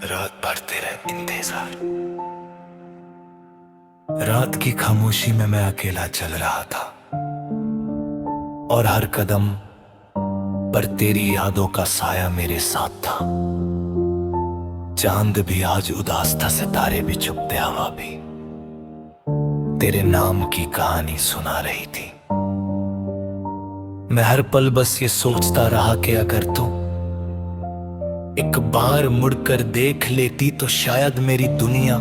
रात भर तेरा इंतजार। रात की खामोशी में मैं अकेला चल रहा था और हर कदम पर तेरी यादों का साया मेरे साथ था। चांद भी आज उदास था, सितारे भी चुप थे, हवा भी तेरे नाम की कहानी सुना रही थी। मैं हर पल बस ये सोचता रहा कि अगर तू एक बार मुड़कर देख लेती तो शायद मेरी दुनिया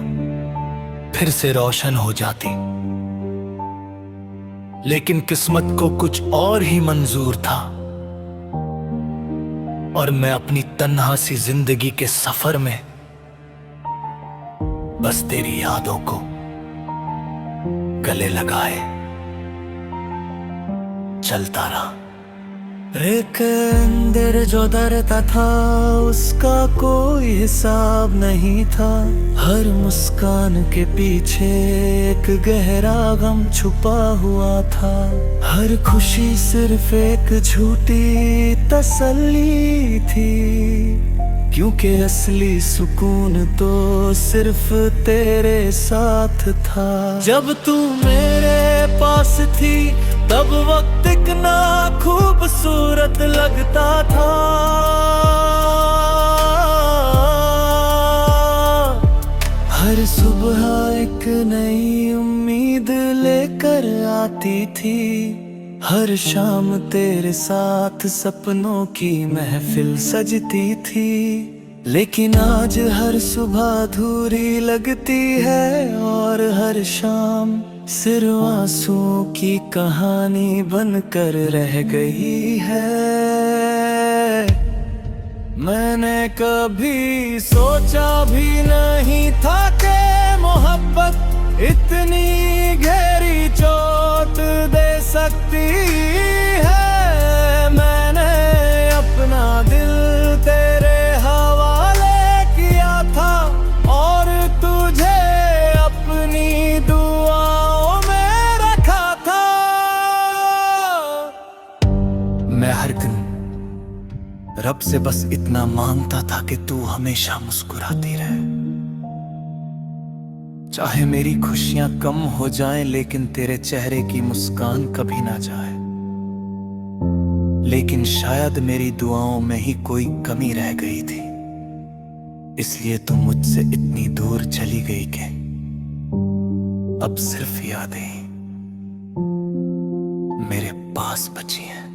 फिर से रोशन हो जाती। लेकिन किस्मत को कुछ और ही मंजूर था और मैं अपनी तन्हा सी जिंदगी के सफर में बस तेरी यादों को गले लगाए चलता रहा। एक अंदर जो डरता था उसका कोई हिसाब नहीं था। हर मुस्कान के पीछे एक गहरा गम छुपा हुआ था। हर खुशी सिर्फ एक झूठी तसल्ली थी, क्योंकि असली सुकून तो सिर्फ तेरे साथ था। जब तू मेरे पास थी तब वक्त इतना खूबसूरत लगता था। हर सुबह एक नई उम्मीद लेकर आती थी। हर शाम तेरे साथ सपनों की महफिल सजती थी। लेकिन आज हर सुबह अधूरी लगती है और हर शाम सिर्फ आंसुओं की कहानी बनकर रह गई है। मैंने कभी सोचा भी नहीं था कि मोहब्बत इतनी गहरी चोट दे सकती है। मैंने अपना दिल तेरे हवाले किया था और तुझे अपनी दुआओं में रखा था। मैं हर दिन रब से बस इतना मांगता था कि तू हमेशा मुस्कुराती रहे। चाहे मेरी खुशियां कम हो जाएं, लेकिन तेरे चेहरे की मुस्कान कभी ना जाए। लेकिन शायद मेरी दुआओं में ही कोई कमी रह गई थी, इसलिए तू मुझसे इतनी दूर चली गई कि अब सिर्फ यादें मेरे पास बची हैं।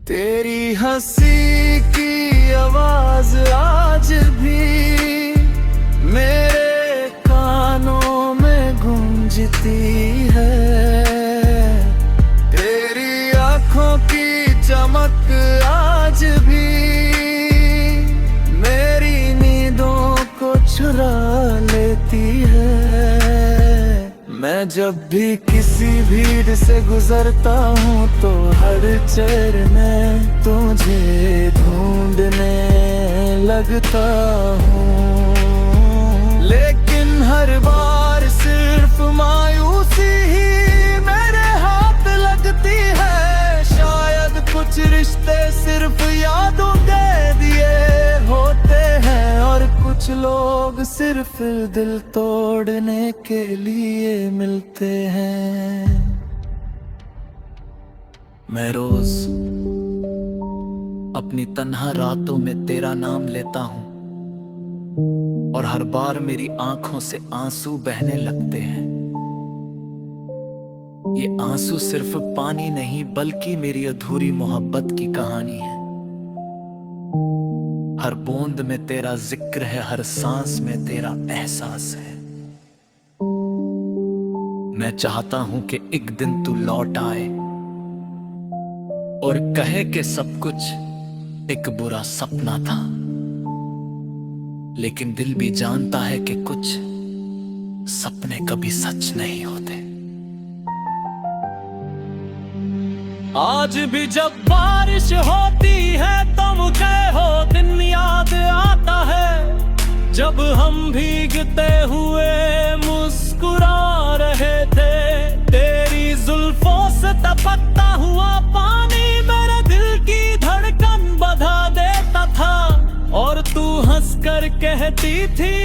तेरी हंसी की आवाज आज भी मेरे कानों में गूंजती है। तेरी आंखों की चमक आज भी मेरी नींदों को चुरा लेती है। मैं जब भी किसी भीड़ से गुजरता हूँ तो हर चेहरे तुझे ढूंढने लगता हूँ। लेकिन हर बार सिर्फ मायूसी ही मेरे हाथ लगती है। शायद कुछ रिश्ते सिर्फ यादों के दिए होते हैं और कुछ लोग सिर्फ दिल तोड़ने के लिए मिलते हैं। मैं रोज अपनी तन्हा रातों में तेरा नाम लेता हूं और हर बार मेरी आंखों से आंसू बहने लगते हैं। ये आंसू सिर्फ पानी नहीं बल्कि मेरी अधूरी मोहब्बत की कहानी है। हर बूंद में तेरा जिक्र है, हर सांस में तेरा एहसास है। मैं चाहता हूं कि एक दिन तू लौट आए और कहे कि सब कुछ एक बुरा सपना था। लेकिन दिल भी जानता है कि कुछ सपने कभी सच नहीं होते। आज भी जब बारिश होती है तो मुझे हो दिन याद आता है, जब हम भीगते हुए मुस्कुरा रहे थे। तेरी जुल्फों से टपकता हुआ पानी मेरे दिल की धड़कन बढ़ा देता था और तू कहती थी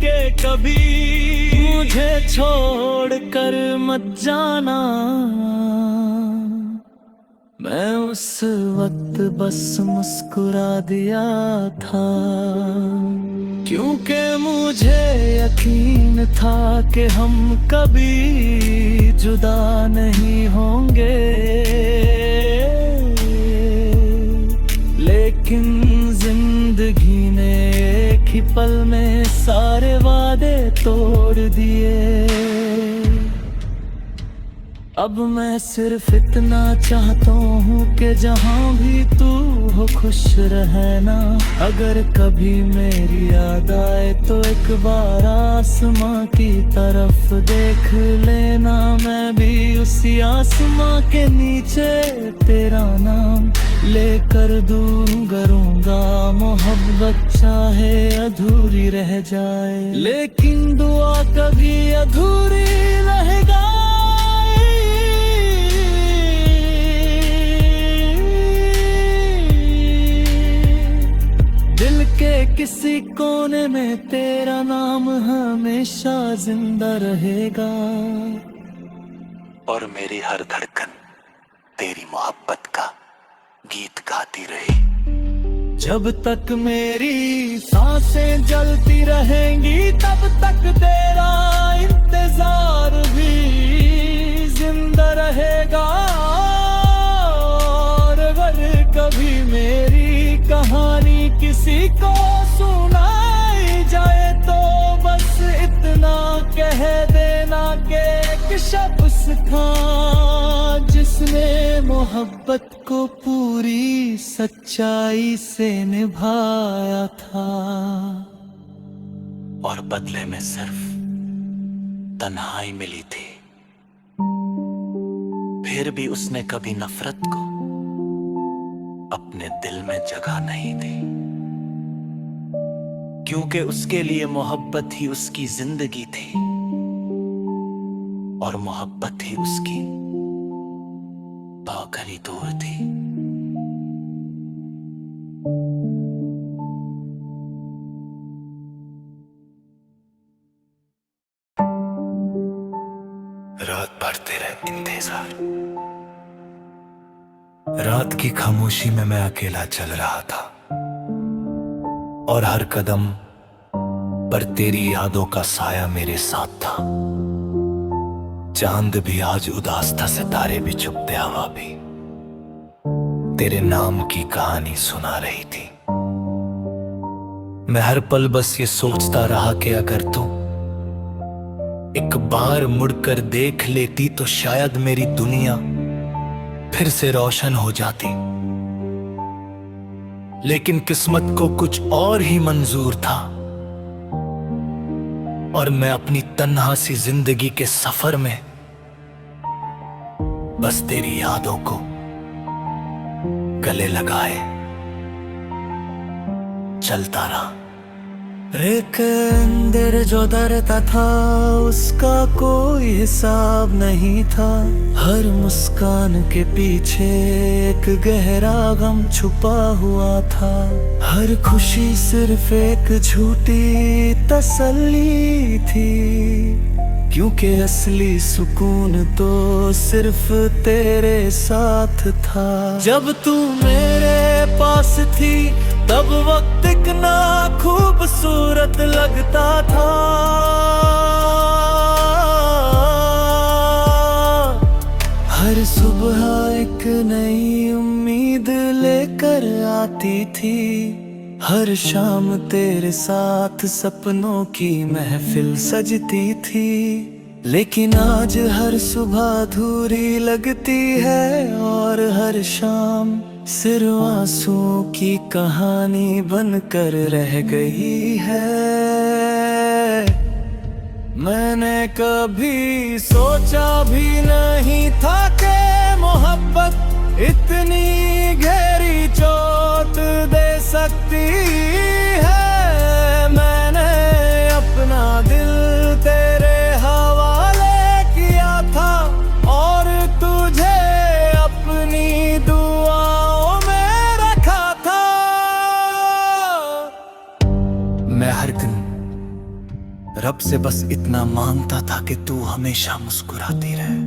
कि कभी मुझे छोड़ कर मत जाना। मैं उस वक्त बस मुस्कुरा दिया था, क्योंकि मुझे यकीन था कि हम कभी जुदा नहीं होंगे। लेकिन जिंदगी ने एक ही पल में सारे वादे तोड़ दिए। अब मैं सिर्फ इतना चाहता हूँ कि जहाँ भी तू हो खुश रहना। अगर कभी मेरी याद आए तो एक बार आसमां की तरफ देख लेना। मैं भी उसी आसमां के नीचे तेरा नाम लेकर दूंगा। मोहब्बत चाहे अधूरी रह जाए, लेकिन दुआ कभी अधूरी रहेगा। दिल के किसी कोने में तेरा नाम हमेशा जिंदा रहेगा। और मेरी हर धड़कन तेरी मोहब्बत का गीत गाती रही। जब तक मेरी सांसें जलती रहेंगी तब तक तेरा इंतजार भी जिंदा रहेगा। और अगर कभी मेरी कहानी किसी को सुनाई जाए तो बस इतना कह देना कि एक शख्स था जिसने मोहब्बत को पूरी सच्चाई से निभाया था। और बदले में सिर्फ तन्हाई मिली थी। फिर भी उसने कभी नफरत को अपने दिल में जगह नहीं दी, क्योंकि उसके लिए मोहब्बत ही उसकी जिंदगी थी और मोहब्बत ही उसकी पाकर ही दूर थी। रात भर तेरा इंतजार, रात की खामोशी में मैं अकेला चल रहा था और हर कदम पर तेरी यादों का साया मेरे साथ था। चांद भी आज उदास था, सितारे भी चुपते, हवा भी तेरे नाम की कहानी सुना रही थी। मैं हर पल बस ये सोचता रहा कि अगर तू एक बार मुड़कर देख लेती तो शायद मेरी दुनिया फिर से रोशन हो जाती। लेकिन किस्मत को कुछ और ही मंजूर था और मैं अपनी तन्हा सी जिंदगी के सफर में बस तेरी यादों को गले लगाए चलता रहा। एक अंदर जो डरता था उसका कोई हिसाब नहीं था। हर मुस्कान के पीछे एक गहरा गम छुपा हुआ था। हर खुशी सिर्फ एक झूठी तसल्ली थी, क्योंकि असली सुकून तो सिर्फ तेरे साथ था। जब तू मेरे पास थी तब वक्त कितना खूबसूरत लगता था। हर सुबह एक नई उम्मीद लेकर आती थी। हर शाम तेरे साथ सपनों की महफिल सजती थी। लेकिन आज हर सुबह अधूरी लगती है और हर शाम सिर्फ आंसुओं की कहानी बनकर रह गई है। मैंने कभी सोचा भी नहीं था कि मोहब्बत इतनी गहरी चोट दे सकती है। मैंने अपना दिल तेरे हवाले किया था और तुझे अपनी दुआओं में रखा था। मैं हर दिन रब से बस इतना मांगता था कि तू हमेशा मुस्कुराती रहे।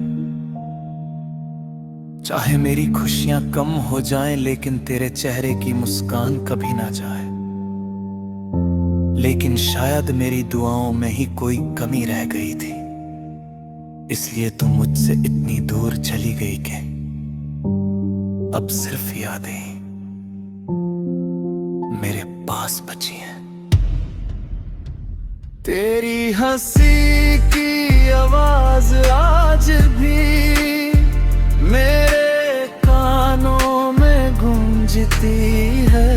चाहे मेरी खुशियां कम हो जाएं, लेकिन तेरे चेहरे की मुस्कान कभी ना जाए। लेकिन शायद मेरी दुआओं में ही कोई कमी रह गई थी, इसलिए तू मुझसे इतनी दूर चली गई कि अब सिर्फ यादें मेरे पास बची हैं। तेरी हंसी की आवाज आज भी मेरे कानों में गूंजती है।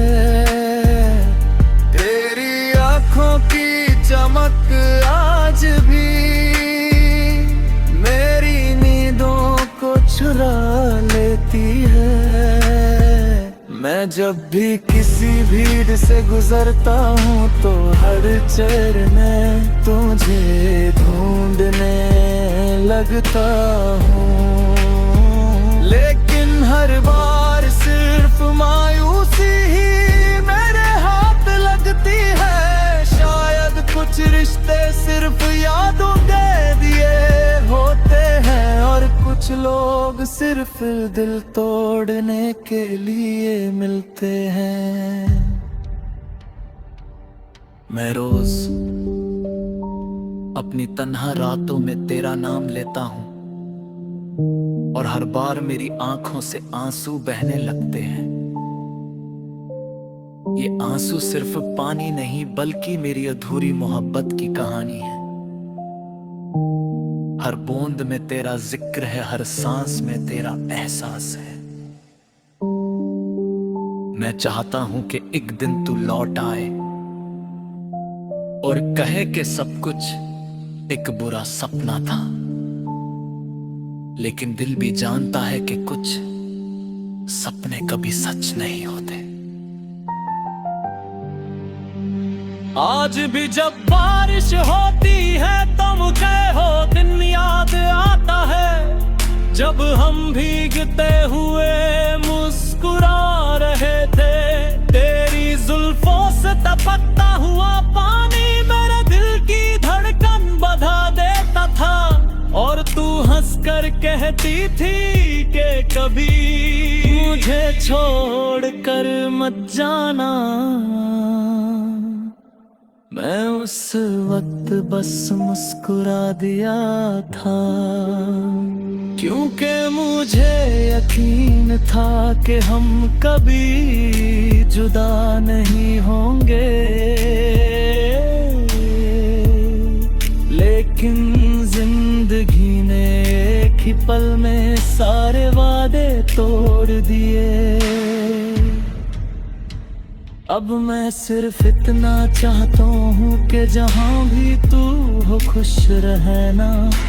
तेरी आंखों की चमक आज भी मेरी नींदों को चुरा लेती है। मैं जब भी किसी भीड़ से गुजरता हूँ तो हर चेहरे में तुझे ढूंढने लगता हूँ, लेकिन हर बार सिर्फ मायूसी ही मेरे हाथ लगती है। शायद कुछ रिश्ते सिर्फ यादों के दिए होते हैं, और कुछ लोग सिर्फ दिल तोड़ने के लिए मिलते हैं। मैं रोज अपनी तन्हा रातों में तेरा नाम लेता हूं, और हर बार मेरी आंखों से आंसू बहने लगते हैं। ये आंसू सिर्फ पानी नहीं, बल्कि मेरी अधूरी मोहब्बत की कहानी है। हर बूंद में तेरा जिक्र है, हर सांस में तेरा एहसास है। मैं चाहता हूं कि एक दिन तू लौट आए और कहे कि सब कुछ एक बुरा सपना था, लेकिन दिल भी जानता है कि कुछ सपने कभी सच नहीं होते। आज भी जब बारिश होती है तो मुझे हो दिन याद आता है, जब हम भीगते हुए मुस्कुरा रहे थे। तेरी जुल्फों से टपकता हुआ पानी मेरे दिल की धड़कन बढ़ा देता था, और तू हंसकर कहती थी कि कभी मुझे छोड़ कर मत जाना। मैं उस वक्त बस मुस्कुरा दिया था, क्योंकि मुझे यकीन था कि हम कभी जुदा नहीं होंगे। लेकिन जिंदगी ने एक ही पल में सारे वादे तोड़ दिए। अब मैं सिर्फ इतना चाहता हूँ कि जहाँ भी तू हो खुश रहना।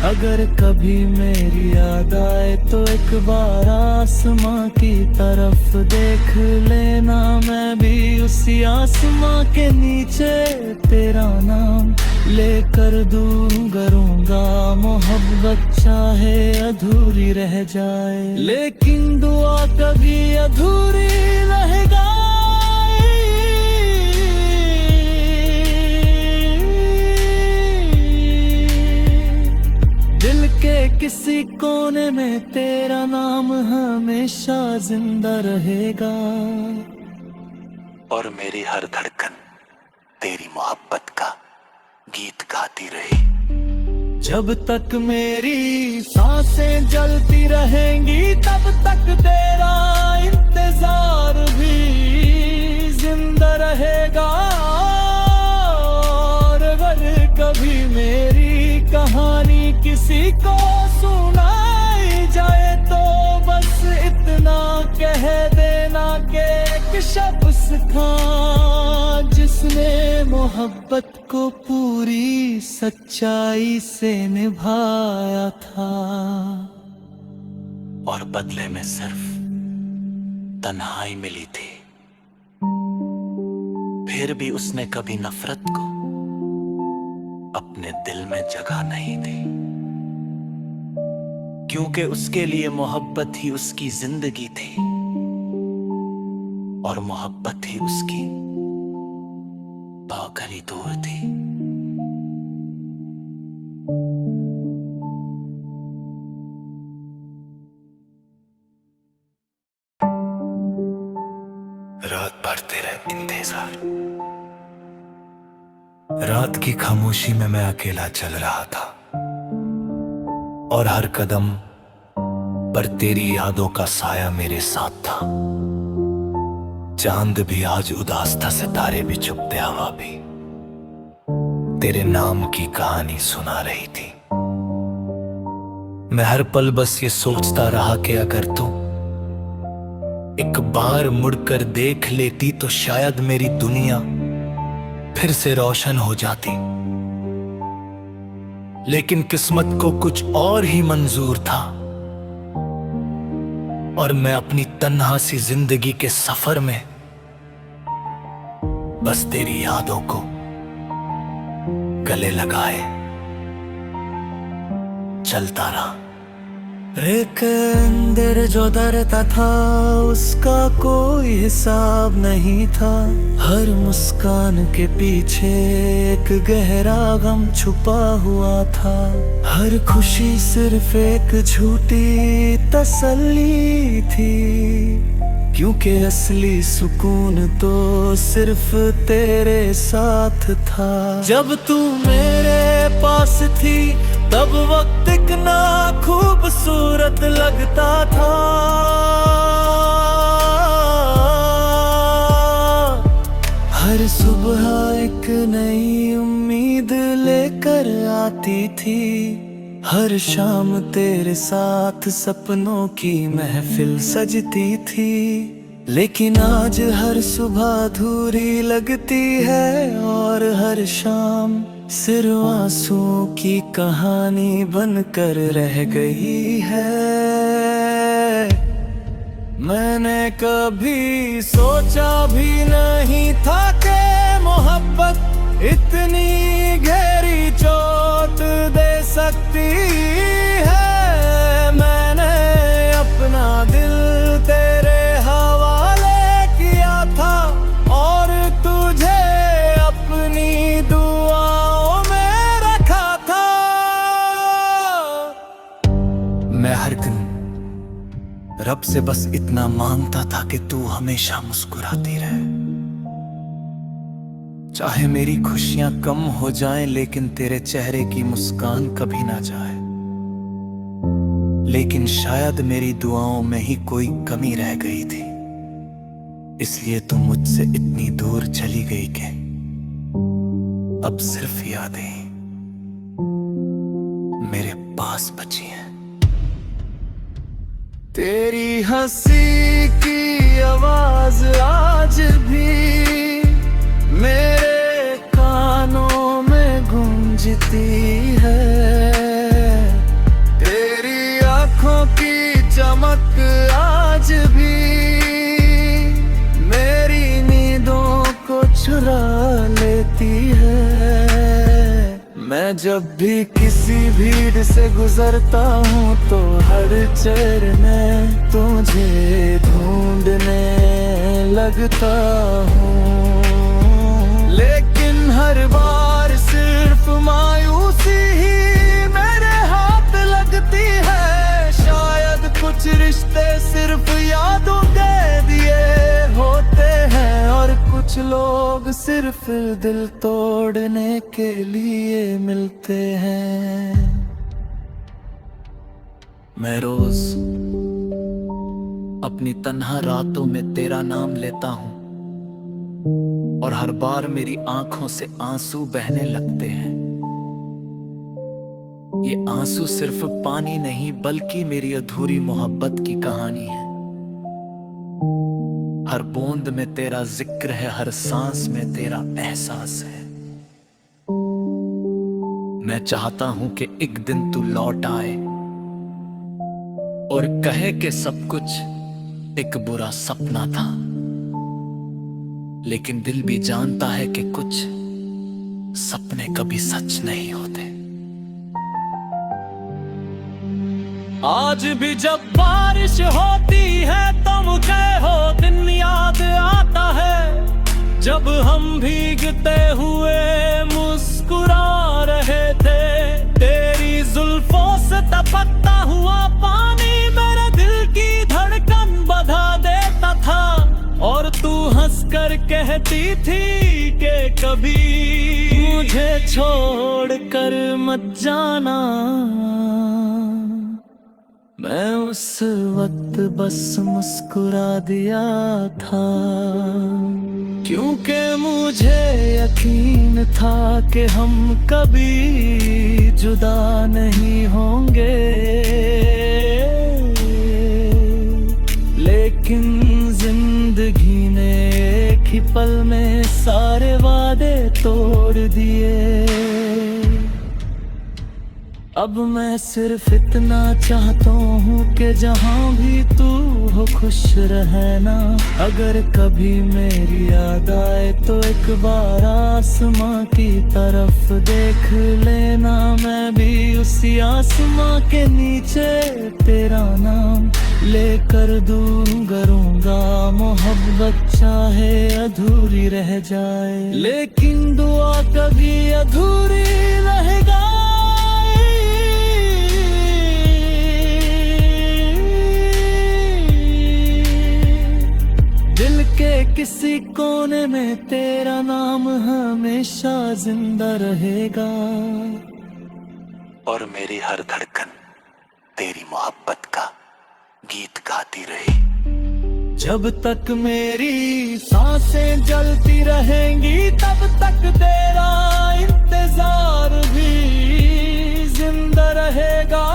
अगर कभी मेरी याद आए तो एक बार आसमां की तरफ देख लेना। मैं भी उसी आसमां के नीचे तेरा नाम लेकर दूर करूँगा। मोहब्बत चाहे अधूरी रह जाए, लेकिन दुआ कभी अधूरी रहेगा। किसी कोने में तेरा नाम हमेशा जिंदा रहेगा, और मेरी हर धड़कन तेरी मोहब्बत का गीत गाती रही। जब तक मेरी सांसें जलती रहेंगी तब तक तेरा इंतजार भी जिंदा रहेगा। और अगर कभी मेरी कहानी किसी को सुनाई जाए तो बस इतना कह देना कि एक शख्स था जिसने मोहब्बत को पूरी सच्चाई से निभाया था, और बदले में सिर्फ तन्हाई मिली थी। फिर भी उसने कभी नफरत को अपने दिल में जगह नहीं दी, क्योंकि उसके लिए मोहब्बत ही उसकी जिंदगी थी, और मोहब्बत ही उसकी बाकी कहीं दूर थी। रात भर तेरा इंतजार, रात की खामोशी में मैं अकेला चल रहा था और हर कदम पर तेरी यादों का साया मेरे साथ था। चांद भी आज उदास था, सितारे भी चुप थे, हवा भी तेरे नाम की कहानी सुना रही थी। मैं हर पल बस ये सोचता रहा कि अगर तू एक बार मुड़कर देख लेती तो शायद मेरी दुनिया फिर से रोशन हो जाती। लेकिन किस्मत को कुछ और ही मंजूर था और मैं अपनी तन्हा सी जिंदगी के सफर में बस तेरी यादों को गले लगाए चलता रहा। एक अंदर जो डरता था उसका कोई हिसाब नहीं था। हर मुस्कान के पीछे एक गहरा गम छुपा हुआ था। हर खुशी सिर्फ एक झूठी तसल्ली थी, क्योंकि असली सुकून तो सिर्फ तेरे साथ था। जब तू मेरे पास थी तब वक्त इतना खूबसूरत लगता था। हर सुबह एक नई उम्मीद लेकर आती थी। हर शाम तेरे साथ सपनों की महफिल सजती थी। लेकिन आज हर सुबह अधूरी लगती है और हर शाम सिर्फ आंसुओं की कहानी बनकर रह गई है। मैंने कभी सोचा भी नहीं था कि मोहब्बत इतनी गहरी चोट दे सकती है। मैंने अपना दिल तेरे हवाले किया था और तुझे अपनी दुआओं में रखा था। मैं हर दिन रब से बस इतना मांगता था कि तू हमेशा मुस्कुराती रहे। चाहे मेरी खुशियां कम हो जाएं, लेकिन तेरे चेहरे की मुस्कान कभी ना जाए। लेकिन शायद मेरी दुआओं में ही कोई कमी रह गई थी, इसलिए तुम मुझसे इतनी दूर चली गई कि अब सिर्फ यादें मेरे पास बची हैं। तेरी हंसी की आवाज आज भी मेरे कानों में गूंजती है। तेरी आंखों की चमक आज भी मेरी नींदों को चुरा लेती है। मैं जब भी किसी भीड़ से गुजरता हूँ तो हर चेहरे में तुझे ढूंढने लगता हूँ। लेकिन हर बार सिर्फ मायूसी ही मेरे हाथ लगती है। शायद कुछ रिश्ते सिर्फ यादों के दिए होते हैं और कुछ लोग सिर्फ दिल तोड़ने के लिए मिलते हैं। मैं रोज अपनी तन्हा रातों में तेरा नाम लेता हूँ और हर बार मेरी आंखों से आंसू बहने लगते हैं। ये आंसू सिर्फ पानी नहीं बल्कि मेरी अधूरी मोहब्बत की कहानी है। हर बूंद में तेरा जिक्र है, हर सांस में तेरा एहसास है। मैं चाहता हूं कि एक दिन तू लौट आए और कहे कि सब कुछ एक बुरा सपना था। लेकिन दिल भी जानता है कि कुछ सपने कभी सच नहीं होते। आज भी जब बारिश होती है तो मुझे वो दिन याद आता है जब हम भीगते हुए मुस्कुरा रहे थे, तेरी जुल्फों से टपकता हुआ पानी मेरे दिल की धड़कन बढ़ा देता था। और तू हंसकर कहती थी कि कभी मुझे छोड़ कर मत जाना। मैं उस वक्त बस मुस्कुरा दिया था, क्योंकि मुझे यकीन था कि हम कभी जुदा नहीं होंगे। लेकिन जिंदगी ने एक ही पल में सारे वादे तोड़ दिए। अब मैं सिर्फ इतना चाहता हूँ कि जहाँ भी तू हो खुश रहना। अगर कभी मेरी याद आए तो एक बार आसमां की तरफ देख लेना। मैं भी उसी आसमां के नीचे तेरा नाम लेकर करूँगा। मोहब्बत चाहे अधूरी रह जाए, लेकिन दुआ कभी अधूरी रहेगा। दिल के किसी कोने में तेरा नाम हमेशा जिंदा रहेगा। और मेरी हर धड़कन तेरी मोहब्बत का गीत गाती रही। जब तक मेरी सांसें जलती रहेंगी तब तक तेरा इंतजार भी जिंदा रहेगा।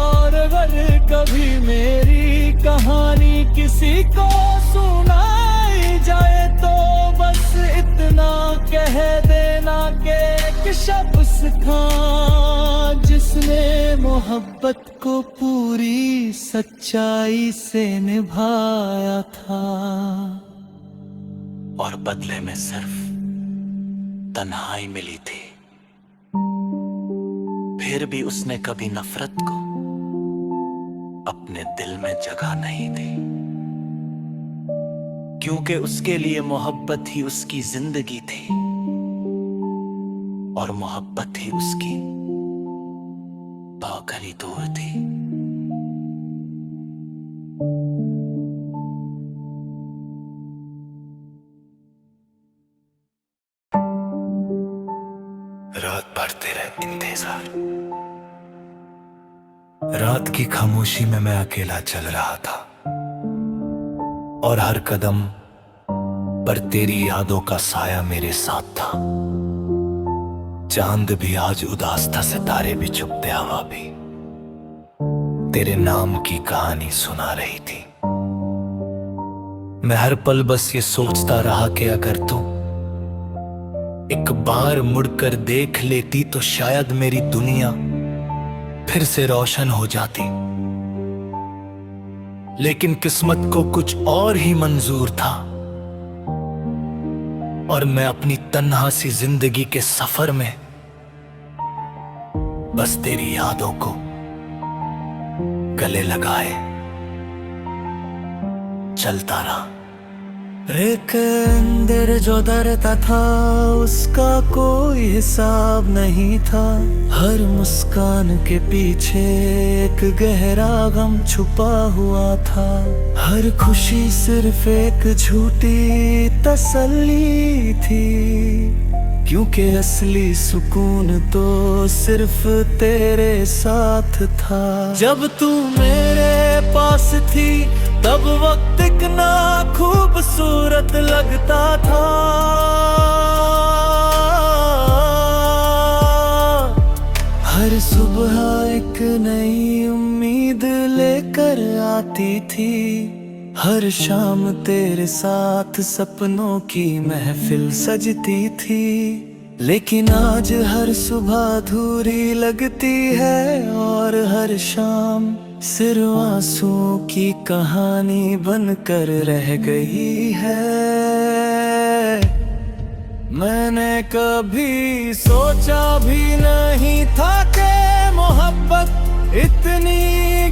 और अगर कभी मेरी कहानी किसी को सुनाई जाए तो बस इतना कह देना कि एक शख्स था जिसने मोहब्बत को पूरी सच्चाई से निभाया था। और बदले में सिर्फ तन्हाई मिली थी। फिर भी उसने कभी नफरत को अपने दिल में जगह नहीं दी, क्योंकि उसके लिए मोहब्बत ही उसकी जिंदगी थी और मोहब्बत ही उसकी बाकरी दूर थी। रात भर तेरा इंतजार, रात की खामोशी में मैं अकेला चल रहा था और हर कदम पर तेरी यादों का साया मेरे साथ था। चांद भी आज उदास था, सितारे भी चुप थे, हवा भी तेरे नाम की कहानी सुना रही थी। मैं हर पल बस ये सोचता रहा कि अगर तू एक बार मुड़कर देख लेती तो शायद मेरी दुनिया फिर से रोशन हो जाती। लेकिन किस्मत को कुछ और ही मंजूर था और मैं अपनी तन्हा सी जिंदगी के सफर में बस तेरी यादों को गले लगाए चलता रहा। एक अंदर जो डरता था उसका कोई हिसाब नहीं था। हर मुस्कान के पीछे एक गहरा गम छुपा हुआ था। हर खुशी सिर्फ एक झूठी तसल्ली थी, क्योंकि असली सुकून तो सिर्फ तेरे साथ था। जब तू मेरे पास थी तब वक्त कितना खूबसूरत लगता था। हर सुबह एक नई उम्मीद लेकर आती थी। हर शाम तेरे साथ सपनों की महफिल सजती थी। लेकिन आज हर सुबह अधूरी लगती है और हर शाम सिर्फ आंसुओं की कहानी बनकर रह गई है। मैंने कभी सोचा भी नहीं था कि मोहब्बत इतनी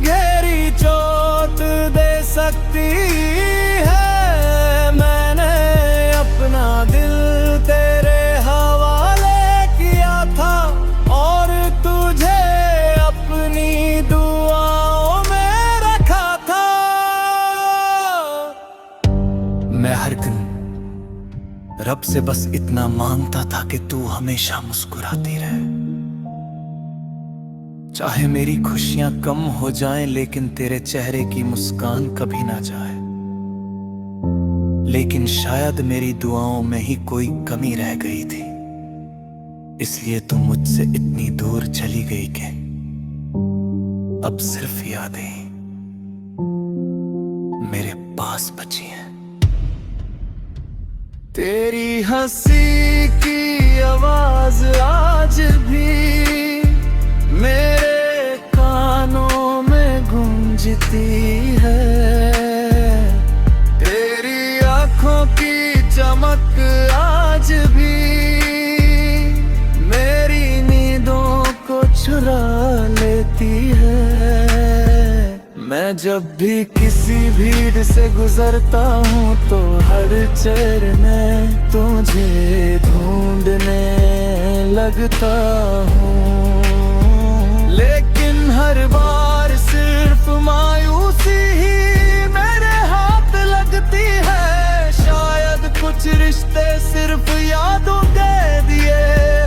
गहरी चोट दे सकती है। मैंने हर दिन रब से बस इतना मांगता था कि तू हमेशा मुस्कुराती रहे। चाहे मेरी खुशियां कम हो जाएं, लेकिन तेरे चेहरे की मुस्कान कभी ना जाए। लेकिन शायद मेरी दुआओं में ही कोई कमी रह गई थी, इसलिए तू मुझसे इतनी दूर चली गई कि अब सिर्फ यादें मेरे पास बची हैं। तेरी हंसी की आवाज आज भी मेरे कानों में गूंजती है। तेरी आंखों की चमक आज भी मेरी नींदों को चुरा लेती है। मैं जब भी किसी भीड़ से गुजरता हूँ तो हर चेहरे में तुझे ढूंढने लगता हूँ, लेकिन हर बार सिर्फ मायूसी ही मेरे हाथ लगती है। शायद कुछ रिश्ते सिर्फ यादों के दिए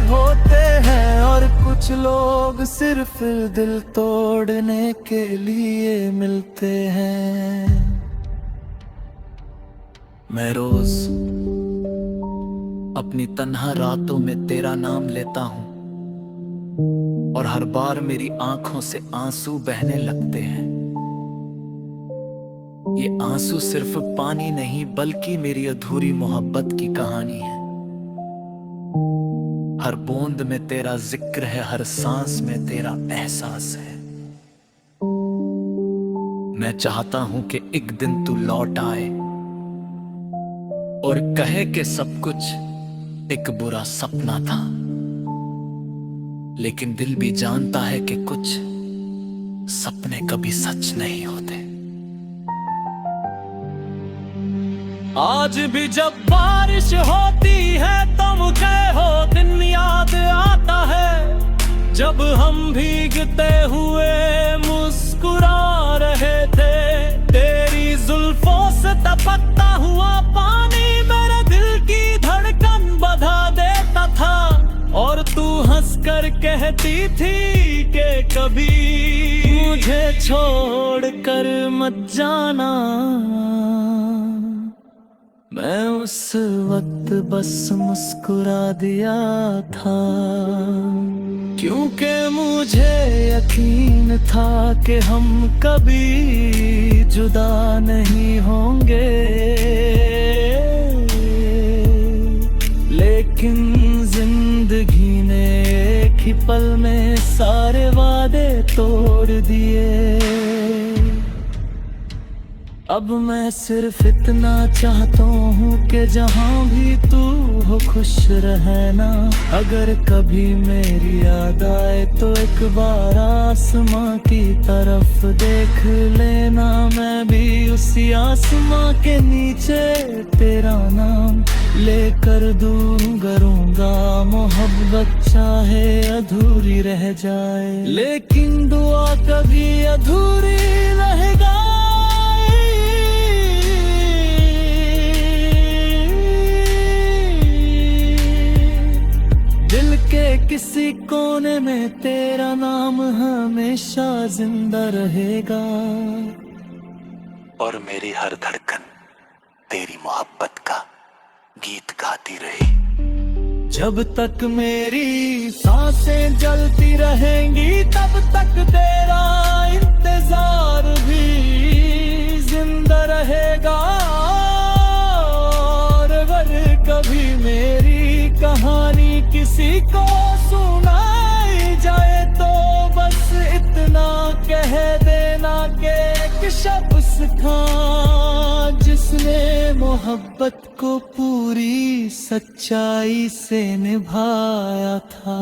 होते हैं, और कुछ लोग सिर्फ दिल तोड़ने के लिए मिलते हैं। मैं रोज अपनी तन्हा रातों में तेरा नाम लेता हूं, और हर बार मेरी आंखों से आंसू बहने लगते हैं। ये आंसू सिर्फ पानी नहीं, बल्कि मेरी अधूरी मोहब्बत की कहानी है। हर बूंद में तेरा जिक्र है, हर सांस में तेरा एहसास है। मैं चाहता हूं कि एक दिन तू लौट आए और कहे कि सब कुछ एक बुरा सपना था, लेकिन दिल भी जानता है कि कुछ सपने कभी सच नहीं होते। आज भी जब बारिश होती है तो मुझे हो दिन याद आता है, जब हम भीगते हुए मुस्कुरा रहे थे। तेरी जुल्फों से टपकता हुआ पानी मेरे दिल की धड़कन बढ़ा देता था, और तू हंसकर कहती थी कि कभी मुझे छोड़कर मत जाना। मैं उस वक्त बस मुस्कुरा दिया था, क्योंकि मुझे यकीन था कि हम कभी जुदा नहीं होंगे। लेकिन जिंदगी ने एक ही पल में सारे वादे तोड़ दिए। अब मैं सिर्फ इतना चाहता हूँ कि जहाँ भी तू हो खुश रहना। अगर कभी मेरी याद आए तो एक बार आसमां की तरफ देख लेना। मैं भी उसी आसमां के नीचे तेरा नाम लेकर दूंगा। मोहब्बत चाहे अधूरी रह जाए, लेकिन दुआ कभी अधूरी रहेगा। किसी कोने में तेरा नाम हमेशा जिंदा रहेगा, और मेरी हर धड़कन तेरी मोहब्बत का गीत गाती रही। जब तक मेरी सांसें जलती रहेंगी तब तक तेरा इंतजार भी जिंदा रहेगा। और अगर कभी मेरी कहानी किसी को सुनाई जाए तो बस इतना कह देना कि एक शख्स था जिसने मोहब्बत को पूरी सच्चाई से निभाया था,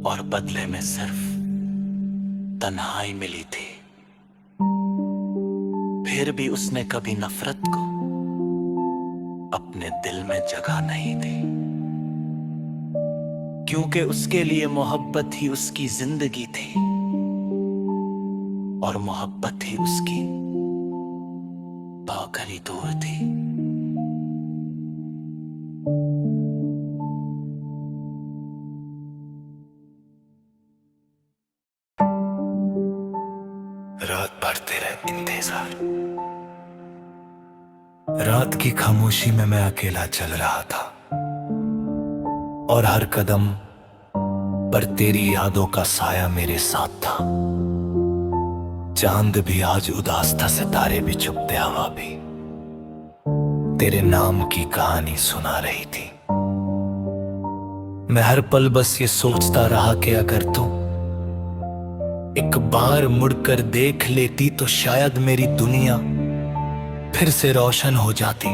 और बदले में सिर्फ तन्हाई मिली थी। फिर भी उसने कभी नफरत को अपने दिल में जगह नहीं दी, क्योंकि उसके लिए मोहब्बत ही उसकी जिंदगी थी, और मोहब्बत ही उसकी बाकी होकर ही दूर थी। रात भर तेरा इंतजार, रात की खामोशी में मैं अकेला चल रहा था और हर कदम पर तेरी यादों का साया मेरे साथ था। चांद भी आज उदास था, सितारे भी चुपते, हवा भी तेरे नाम की कहानी सुना रही थी। मैं हर पल बस ये सोचता रहा कि अगर तू एक बार मुड़कर देख लेती तो शायद मेरी दुनिया फिर से रोशन हो जाती।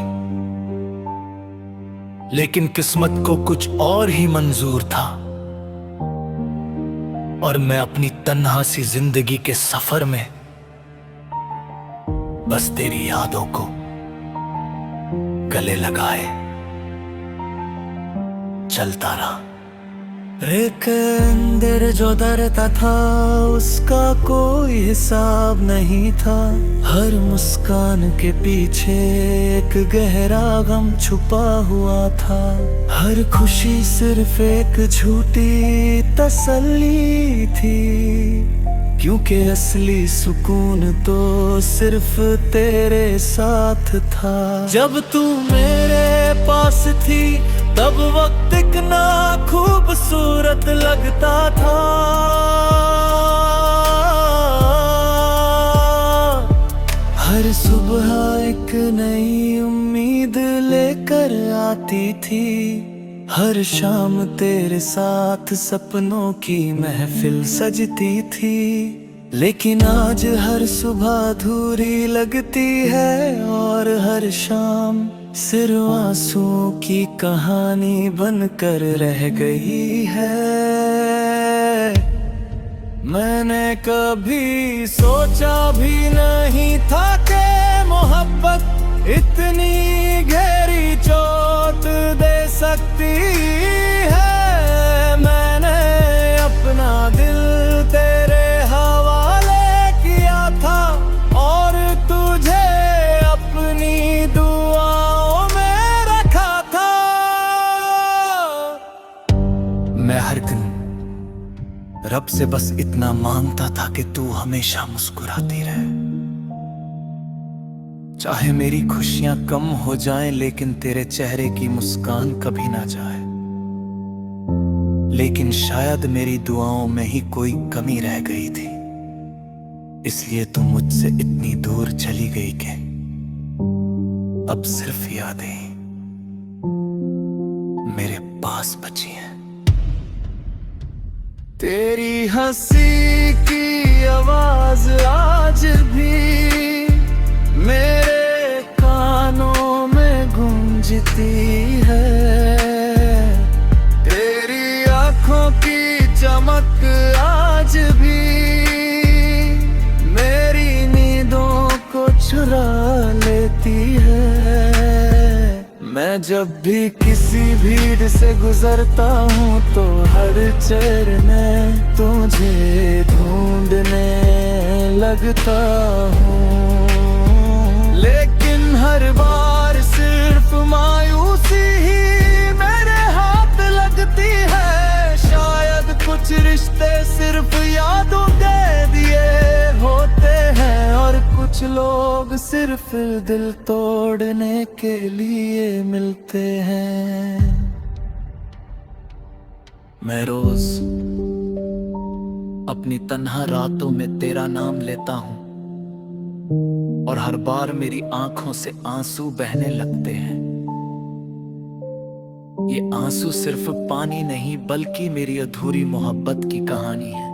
लेकिन किस्मत को कुछ और ही मंजूर था और मैं अपनी तन्हा सी जिंदगी के सफर में बस तेरी यादों को गले लगाए चलता रहा। एक अंदर जो डरता था उसका कोई हिसाब नहीं था। हर मुस्कान के पीछे एक गहरा गम छुपा हुआ था। हर खुशी सिर्फ एक झूठी तसल्ली थी, क्योंकि असली सुकून तो सिर्फ तेरे साथ था। जब तू मेरे पास थी तब वक्त कितना खूबसूरत लगता था। हर सुबह एक नई उम्मीद लेकर आती थी। हर शाम तेरे साथ सपनों की महफिल सजती थी। लेकिन आज हर सुबह अधूरी लगती है और हर शाम सिर्फ आंसुओं की कहानी बनकर रह गई है। मैंने कभी सोचा भी नहीं था कि मोहब्बत इतनी गहरी चोट दे सकती है। मैंने अपना दिल तेरे हवाले किया था और तुझे अपनी दुआओं में रखा था। मैं हर दिन रब से बस इतना मांगता था कि तू हमेशा मुस्कुराती रहे। चाहे मेरी खुशियां कम हो जाएं, लेकिन तेरे चेहरे की मुस्कान कभी ना जाए। लेकिन शायद मेरी दुआओं में ही कोई कमी रह गई थी, इसलिए तू मुझसे इतनी दूर चली गई कि अब सिर्फ यादें मेरे पास बची हैं। तेरी हंसी की आवाज आज भी मेरे कानों में गूंजती है। तेरी आंखों की चमक आज भी मेरी नींदों को चुरा लेती है। मैं जब भी किसी भीड़ से गुजरता हूँ तो हर चरण तुझे ढूंढने लगता हूँ। लेकिन हर बार सिर्फ मायूसी ही मेरे हाथ लगती है। शायद कुछ रिश्ते सिर्फ यादों दे दिए होते हैं और कुछ लोग सिर्फ दिल तोड़ने के लिए मिलते हैं। मैं रोज अपनी तन्हा रातों में तेरा नाम लेता हूँ और हर बार मेरी आंखों से आंसू बहने लगते हैं। ये आंसू सिर्फ पानी नहीं बल्कि मेरी अधूरी मोहब्बत की कहानी है।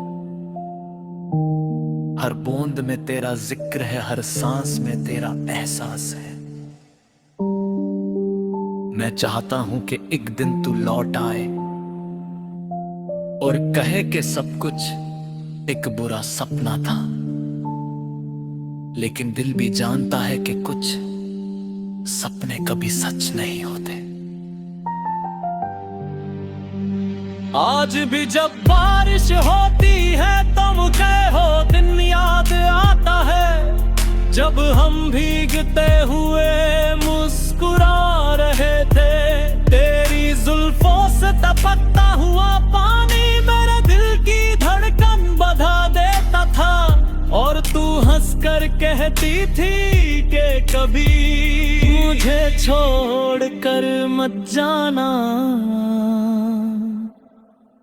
हर बूंद में तेरा जिक्र है, हर सांस में तेरा एहसास है। मैं चाहता हूं कि एक दिन तू लौट आए और कहे कि सब कुछ एक बुरा सपना था। लेकिन दिल भी जानता है कि कुछ सपने कभी सच नहीं होते। आज भी जब बारिश होती है तो मुझे वो दिन याद आता है जब हम भीगते हुए मुस्कुरा रहे थे, तेरी जुल्फों से टपकता हुआ पानी मेरे दिल की धड़कन बढ़ा देता था। और तू हंसकर कहती थी कि कभी मुझे छोड़कर मत जाना।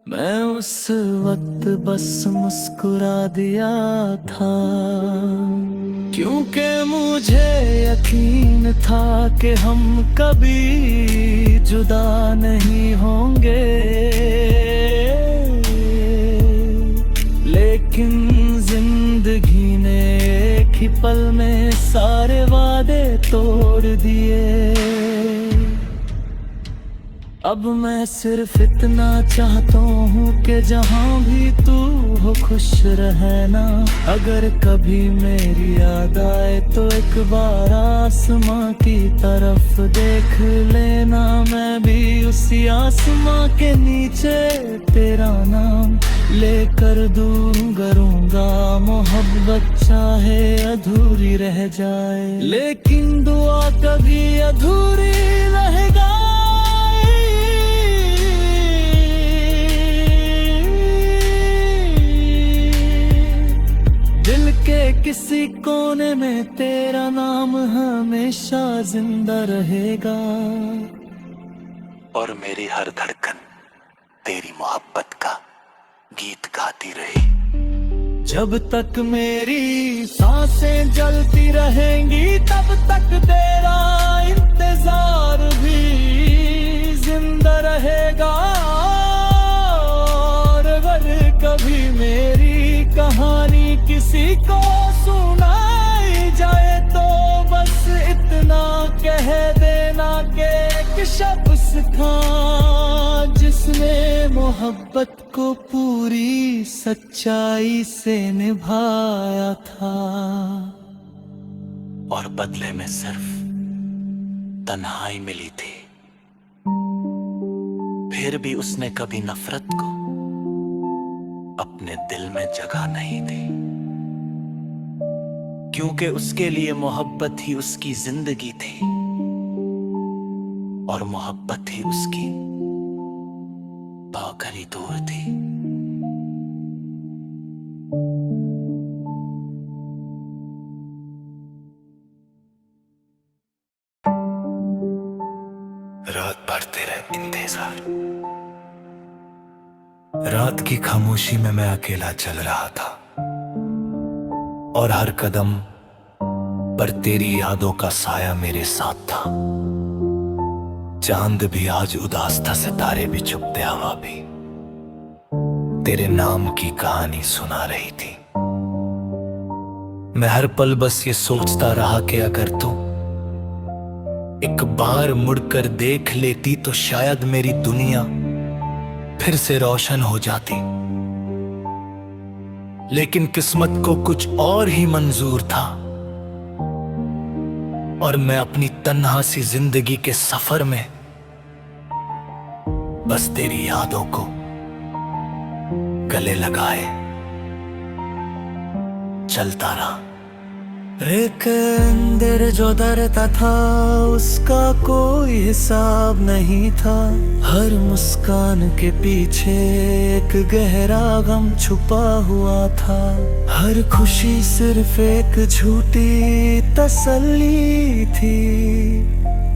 मैं उस वक्त बस मुस्कुरा दिया था, क्योंकि मुझे यकीन था कि हम कभी जुदा नहीं होंगे। लेकिन जिंदगी ने एक ही पल में सारे वादे तोड़ दिए। अब मैं सिर्फ इतना चाहता हूँ कि जहाँ भी तू हो खुश रहना। अगर कभी मेरी याद आए तो एक बार आसमां की तरफ देख लेना। मैं भी उसी आसमां के नीचे तेरा नाम लेकर दूंगा। मोहब्बत चाहे अधूरी रह जाए, लेकिन दुआ कभी अधूरी रहेगा। दिल के किसी कोने में तेरा नाम हमेशा जिंदा रहेगा। और मेरी हर धड़कन तेरी मोहब्बत का गीत गाती रही। जब तक मेरी सांसें जलती रहेंगी, तब तक तेरा इंतजार भी जिंदा रहेगा। और अगर कभी मेरी कहानी किसी को सुनाई जाए तो बस इतना कह देना कि एक शख्स था जिसने मोहब्बत को पूरी सच्चाई से निभाया था। और बदले में सिर्फ तन्हाई मिली थी। फिर भी उसने कभी नफरत को अपने दिल में जगह नहीं दी, क्योंकि उसके लिए मोहब्बत ही उसकी जिंदगी थी और मोहब्बत ही उसकी पाकरी दूर थी। रात भर तेरा इंतजार, रात की खामोशी में मैं अकेला चल रहा था और हर कदम पर तेरी यादों का साया मेरे साथ था। चांद भी आज उदास था, सितारे भी चुप थे, हवा भी तेरे नाम की कहानी सुना रही थी। मैं हर पल बस ये सोचता रहा कि अगर तू एक बार मुड़कर देख लेती तो शायद मेरी दुनिया फिर से रोशन हो जाती। लेकिन किस्मत को कुछ और ही मंजूर था और मैं अपनी तन्हा सी जिंदगी के सफर में बस तेरी यादों को गले लगाए चलता रहा। एक अंदर जो डरता था उसका कोई हिसाब नहीं था। हर मुस्कान के पीछे एक गहरा गम छुपा हुआ था। हर खुशी सिर्फ एक झूठी तसल्ली थी,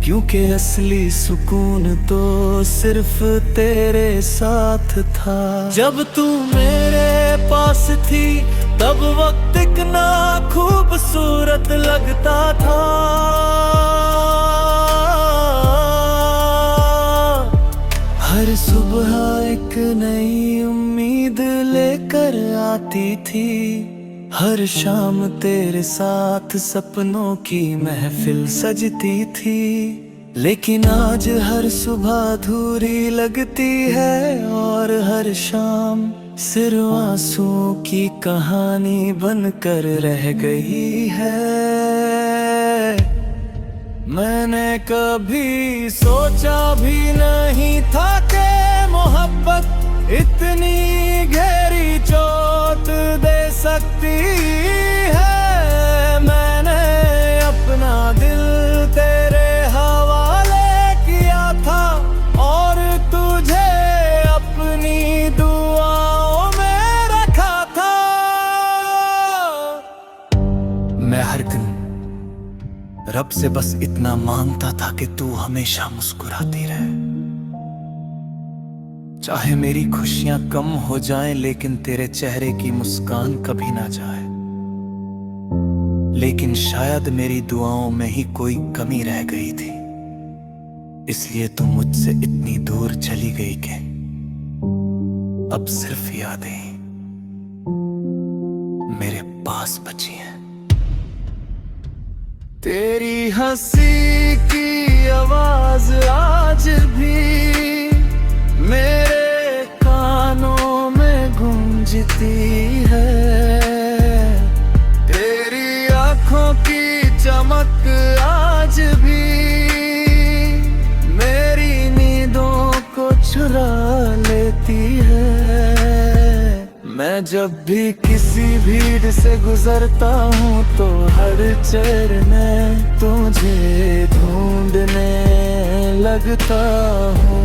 क्योंकि असली सुकून तो सिर्फ तेरे साथ था। जब तू मेरे पास थी तब वक्त इतना खूबसूरत लगता था। हर सुबह एक नई उम्मीद लेकर आती थी। हर शाम तेरे साथ सपनों की महफिल सजती थी। लेकिन आज हर सुबह अधूरी लगती है और हर शाम सिर्फ आंसुओं की कहानी बनकर रह गई है। मैंने कभी सोचा भी नहीं था कि मोहब्बत इतनी गहरी चोट दे सकती है। मैंने रब से बस इतना मांगता था कि तू हमेशा मुस्कुराती रहे। चाहे मेरी खुशियां कम हो जाएं, लेकिन तेरे चेहरे की मुस्कान कभी ना जाए। लेकिन शायद मेरी दुआओं में ही कोई कमी रह गई थी, इसलिए तू मुझसे इतनी दूर चली गई कि अब सिर्फ यादें मेरे पास बची हैं। तेरी हंसी की आवाज आज भी मेरे कानों में गूंजती है। तेरी आंखों की चमक आज भी मेरी नींदों को चुरा लेती है। मैं जब भी किसी भीड़ से गुजरता हूँ तो हर चढ़ने तुझे ढूंढने लगता हूँ,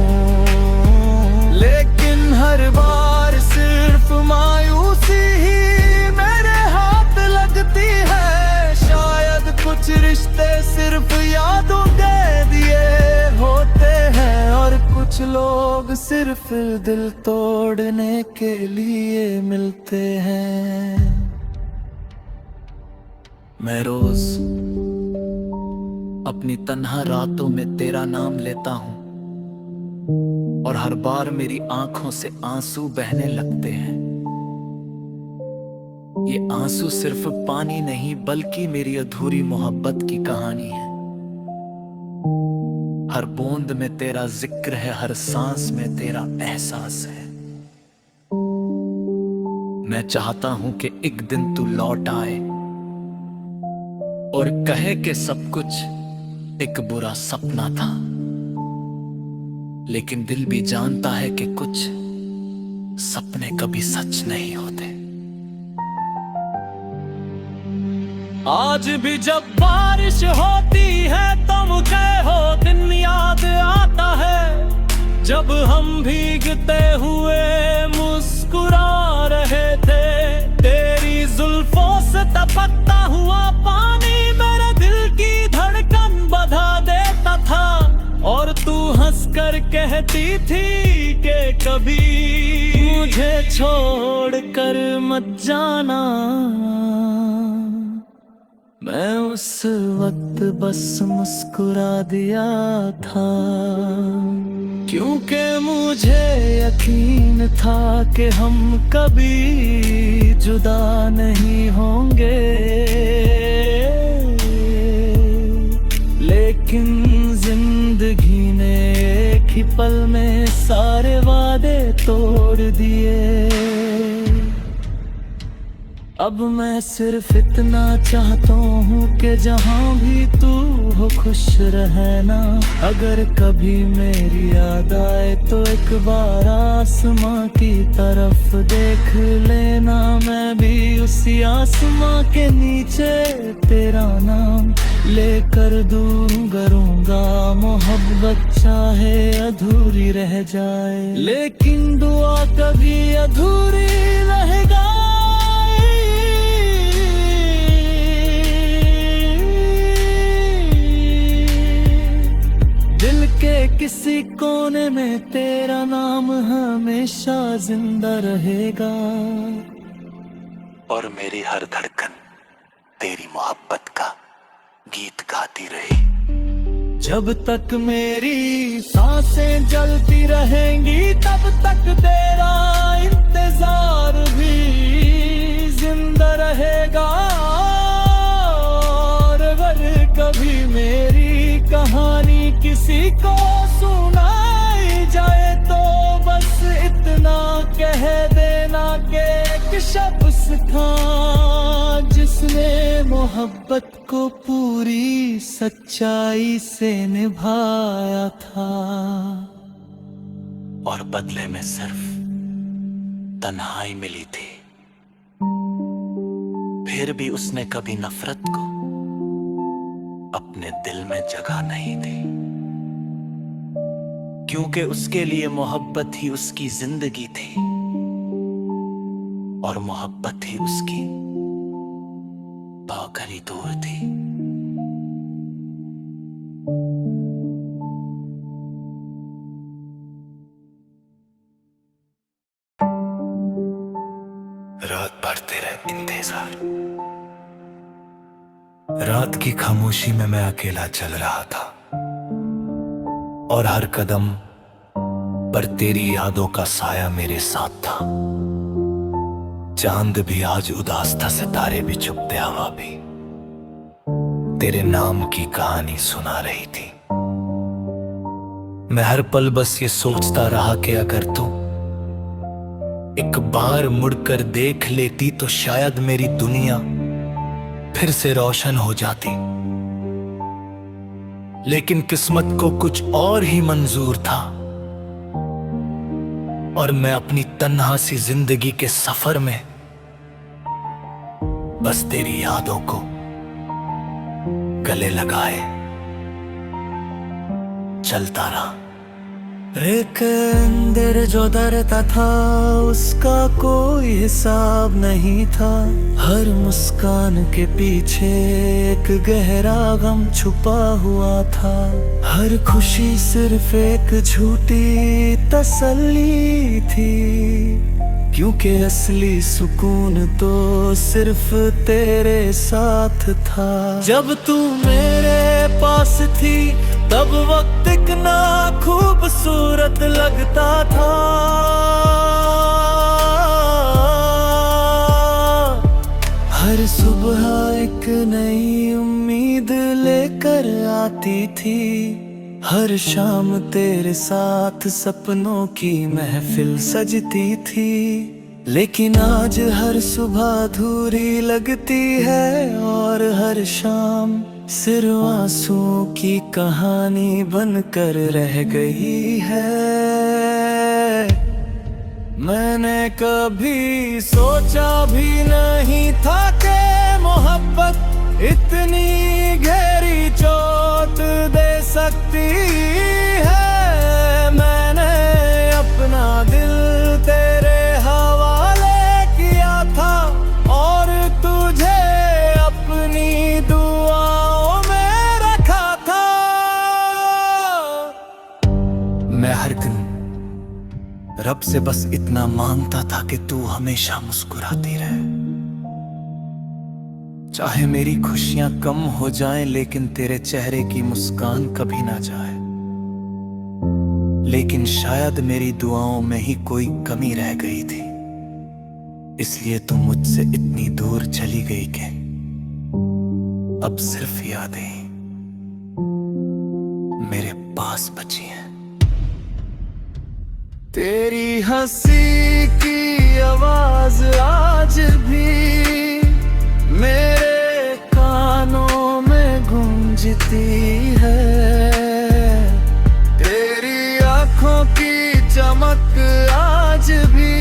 लेकिन हर बार सिर्फ मायूसी ही मेरे हाथ लगती है। शायद कुछ रिश्ते सिर्फ यादों के दिए होते हैं और कुछ लोग सिर्फ दिल तोड़ने के लिए मिलते हैं। मैं रोज अपनी तन्हा रातों में तेरा नाम लेता हूं और हर बार मेरी आंखों से आंसू बहने लगते हैं। ये आंसू सिर्फ पानी नहीं बल्कि मेरी अधूरी मोहब्बत की कहानी है। हर बूंद में तेरा जिक्र है, हर सांस में तेरा एहसास है। मैं चाहता हूं कि एक दिन तू लौट आए और कहे कि सब कुछ एक बुरा सपना था, लेकिन दिल भी जानता है कि कुछ सपने कभी सच नहीं होते। आज भी जब बारिश होती है तो मुझे हो दिन याद आता है, जब हम भीगते हुए मुस्कुरा रहे थे। तेरी जुल्फों से टपकता हुआ पानी मेरे दिल की धड़कन बढ़ा देता था और तू हंसकर कहती थी कि कभी मुझे छोड़ कर मत जाना। मैं उस वक्त बस मुस्कुरा दिया था, क्योंकि मुझे यकीन था कि हम कभी जुदा नहीं होंगे। लेकिन जिंदगी ने एक ही पल में सारे वादे तोड़ दिए। अब मैं सिर्फ इतना चाहता हूँ कि जहाँ भी तू हो खुश रहना। अगर कभी मेरी याद आए तो एक बार आसमां की तरफ देख लेना। मैं भी उसी आसमां के नीचे तेरा नाम लेकर दूंगा। मोहब्बत चाहे अधूरी रह जाए, लेकिन दुआ कभी अधूरी रहेगा। किसी कोने में तेरा नाम हमेशा जिंदा रहेगा और मेरी हर धड़कन तेरी मोहब्बत का गीत गाती रही। जब तक मेरी सांसें जलती रहेंगी तब तक तेरा इंतजार भी जिंदा रहेगा। और अगर कभी मेरी कहानी किसी को सुनाई जाए तो बस इतना कह देना कि एक शख्स था जिसने मोहब्बत को पूरी सच्चाई से निभाया था और बदले में सिर्फ तन्हाई मिली थी। फिर भी उसने कभी नफरत को अपने दिल में जगह नहीं दी, क्योंकि उसके लिए मोहब्बत ही उसकी जिंदगी थी और मोहब्बत ही उसकी पाकर ही दूर थी। इंतजार। रात की खामोशी में मैं अकेला चल रहा था और हर कदम पर तेरी यादों का साया मेरे साथ था। चांद भी आज उदास था, सितारे भी चुप थे, हवा भी तेरे नाम की कहानी सुना रही थी। मैं हर पल बस ये सोचता रहा कि अगर तू एक बार मुड़कर देख लेती तो शायद मेरी दुनिया फिर से रोशन हो जाती। लेकिन किस्मत को कुछ और ही मंजूर था और मैं अपनी तन्हा सी जिंदगी के सफर में बस तेरी यादों को गले लगाए चलता रहा। एक अंदर जो डरता था उसका कोई हिसाब नहीं था। हर मुस्कान के पीछे एक गहरा गम छुपा हुआ था। हर खुशी सिर्फ एक झूठी तसल्ली थी, क्योंकि असली सुकून तो सिर्फ तेरे साथ था। जब तू मेरे पास थी तब वक्त इतना खूबसूरत लगता था। हर सुबह एक नई उम्मीद लेकर आती थी। हर शाम तेरे साथ सपनों की महफिल सजती थी। लेकिन आज हर सुबह अधूरी लगती है और हर शाम सिर्फ आंसुओं की कहानी बनकर रह गई है। मैंने कभी सोचा भी नहीं था कि मोहब्बत इतनी गहरी चोट दे सकती है। मैंने अपना दिल तेरे हवाले किया था और तुझे अपनी दुआओं में रखा था। मैं हर दिन रब से बस इतना मांगता था कि तू हमेशा मुस्कुराती रहे। चाहे मेरी खुशियां कम हो जाएं लेकिन तेरे चेहरे की मुस्कान कभी ना जाए। लेकिन शायद मेरी दुआओं में ही कोई कमी रह गई थी, इसलिए तू मुझसे इतनी दूर चली गई कि अब सिर्फ यादें मेरे पास बची हैं। तेरी हंसी की आवाज आज भी मेरे कानों में गूंजती है। तेरी आंखों की चमक आज भी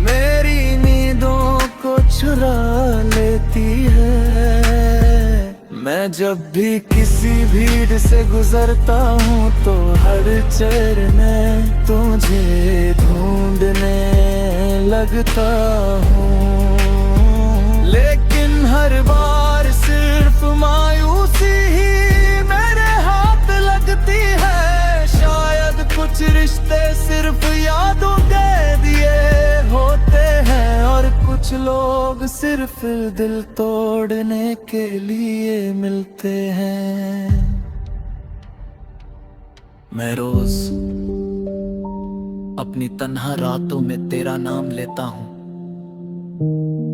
मेरी नींदों को चुरा लेती है। मैं जब भी किसी भीड़ से गुजरता हूँ तो हर चेहरे में तुझे ढूंढने लगता हूँ। लेकिन हर बार सिर्फ मायूसी ही मेरे हाथ लगती है। शायद कुछ रिश्ते सिर्फ यादों के दिए होते हैं और कुछ लोग सिर्फ दिल तोड़ने के लिए मिलते हैं। मैं रोज अपनी तन्हा रातों में तेरा नाम लेता हूं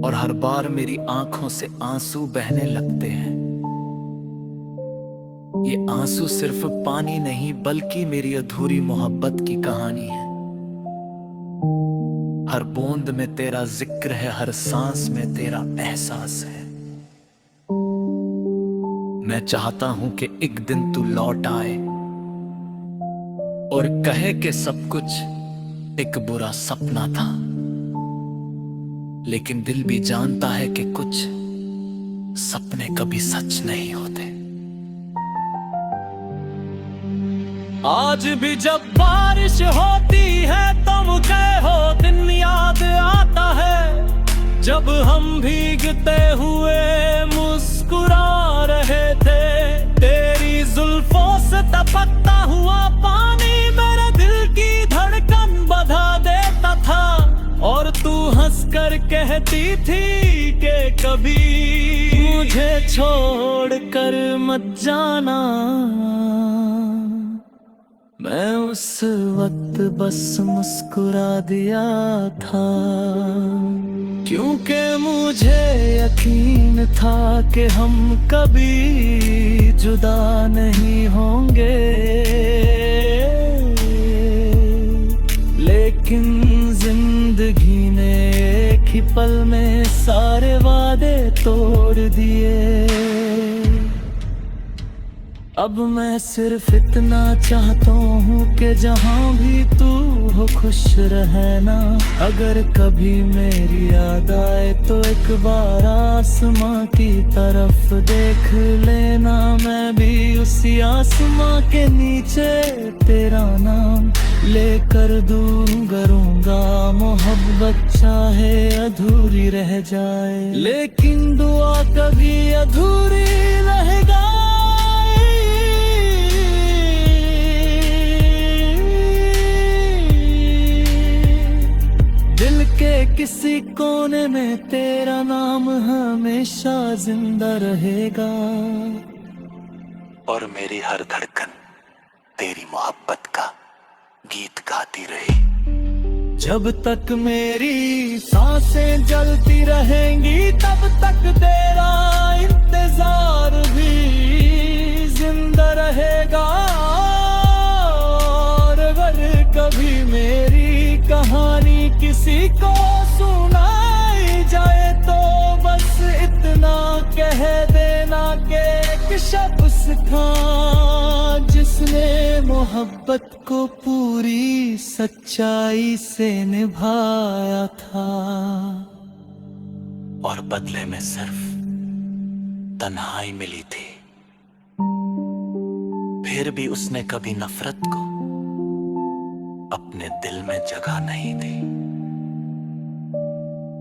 और हर बार मेरी आंखों से आंसू बहने लगते हैं। ये आंसू सिर्फ पानी नहीं बल्कि मेरी अधूरी मोहब्बत की कहानी है। हर बूंद में तेरा जिक्र है, हर सांस में तेरा एहसास है। मैं चाहता हूं कि एक दिन तू लौट आए और कहे कि सब कुछ एक बुरा सपना था। लेकिन दिल भी जानता है कि कुछ सपने कभी सच नहीं होते। आज भी जब बारिश होती है तो मुझे हो दिन याद आता है, जब हम भीगते हुए मुस्कुरा रहे थे। तेरी जुल्फों से टपकता हुआ पानी मेरे दिल की धड़कन बढ़ा देता था और तू हंस कर कह कहती थी कि कभी मुझे छोड़ कर मत जाना। मैं उस वक्त बस मुस्कुरा दिया था, क्योंकि मुझे यकीन था कि हम कभी जुदा नहीं होंगे। लेकिन जिंदगी ने एक ही पल में सारे वादे तोड़ दिए। अब मैं सिर्फ इतना चाहता हूँ कि जहाँ भी तू हो खुश रहना। अगर कभी मेरी याद आए तो एक बार आसमां की तरफ देख लेना। मैं भी उसी आसमां के नीचे तेरा नाम लेकर दूंगा। मोहब्बत चाहे अधूरी रह जाए, लेकिन दुआ कभी अधूरी रहेगा। किसी कोने में तेरा नाम हमेशा जिंदा रहेगा। और मेरी हर धड़कन तेरी मोहब्बत का गीत गाती रही। जब तक मेरी सांसें जलती रहेंगी तब तक तेरा इंतजार भी जिंदा रहेगा। और अगर कभी मेरी कहानी किसी को सुनाई जाए तो बस इतना कह देना कि एक शख्स था जिसने मोहब्बत को पूरी सच्चाई से निभाया था। और बदले में सिर्फ तन्हाई मिली थी। फिर भी उसने कभी नफरत को अपने दिल में जगह नहीं दी,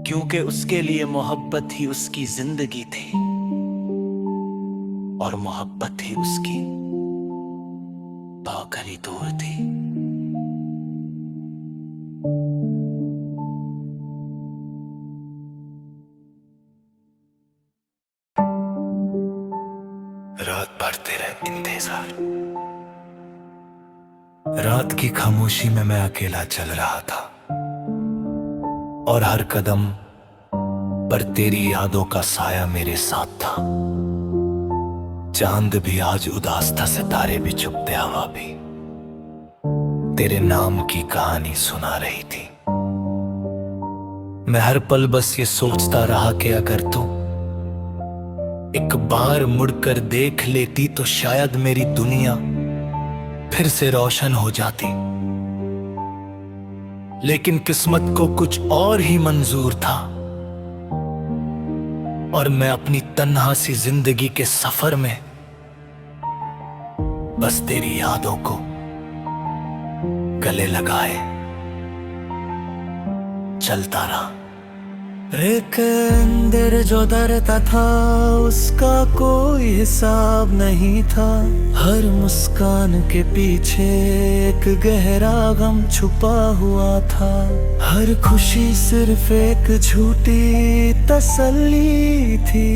क्योंकि उसके लिए मोहब्बत ही उसकी जिंदगी थी और मोहब्बत ही उसकी पाकर ही दूर थी। रात भर तेरा इंतजार, रात की खामोशी में मैं अकेला चल रहा था और हर कदम पर तेरी यादों का साया मेरे साथ था। चांद भी आज उदास था, सितारे भी चुप थे, हवा भी तेरे नाम की कहानी सुना रही थी। मैं हर पल बस ये सोचता रहा कि अगर तू एक बार मुड़कर देख लेती तो शायद मेरी दुनिया फिर से रोशन हो जाती। लेकिन किस्मत को कुछ और ही मंजूर था और मैं अपनी तन्हा सी जिंदगी के सफर में बस तेरी यादों को गले लगाए चलता रहा। एक अंदर जो डरता था उसका कोई हिसाब नहीं था। हर मुस्कान के पीछे एक गहरा गम छुपा हुआ था। हर खुशी सिर्फ एक झूठी तसल्ली थी,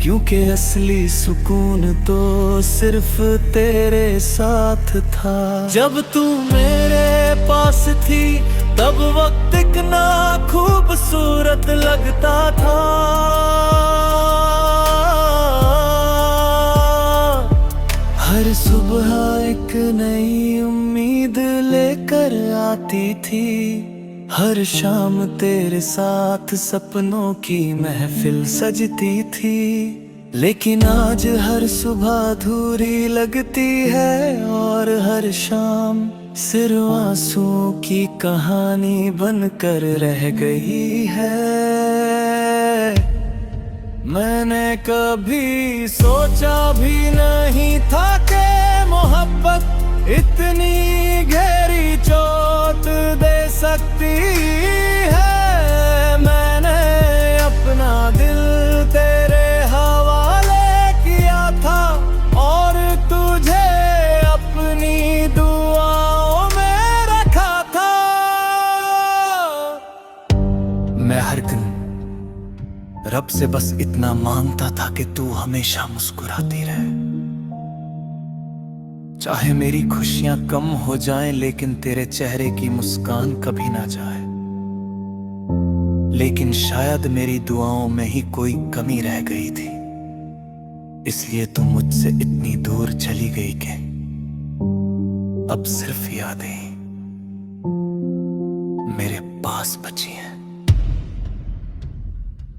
क्योंकि असली सुकून तो सिर्फ तेरे साथ था। जब तू मेरे पास थी तब वक्त इतना खूबसूरत लगता था। हर सुबह एक नई उम्मीद लेकर आती थी। हर शाम तेरे साथ सपनों की महफिल सजती थी। लेकिन आज हर सुबह अधूरी लगती है और हर शाम सिर्फ आंसुओं की कहानी बनकर रह गई है। मैंने कभी सोचा भी नहीं था कि मोहब्बत इतनी गहरी चोट दे सकती है। मैंने अपना दिल तेरे हवाले किया था और तुझे अपनी मैं हर दिन रब से बस इतना मांगता था कि तू हमेशा मुस्कुराती रहे। चाहे मेरी खुशियां कम हो जाएं, लेकिन तेरे चेहरे की मुस्कान कभी ना जाए। लेकिन शायद मेरी दुआओं में ही कोई कमी रह गई थी, इसलिए तू मुझसे इतनी दूर चली गई कि अब सिर्फ यादें मेरे पास बची हैं।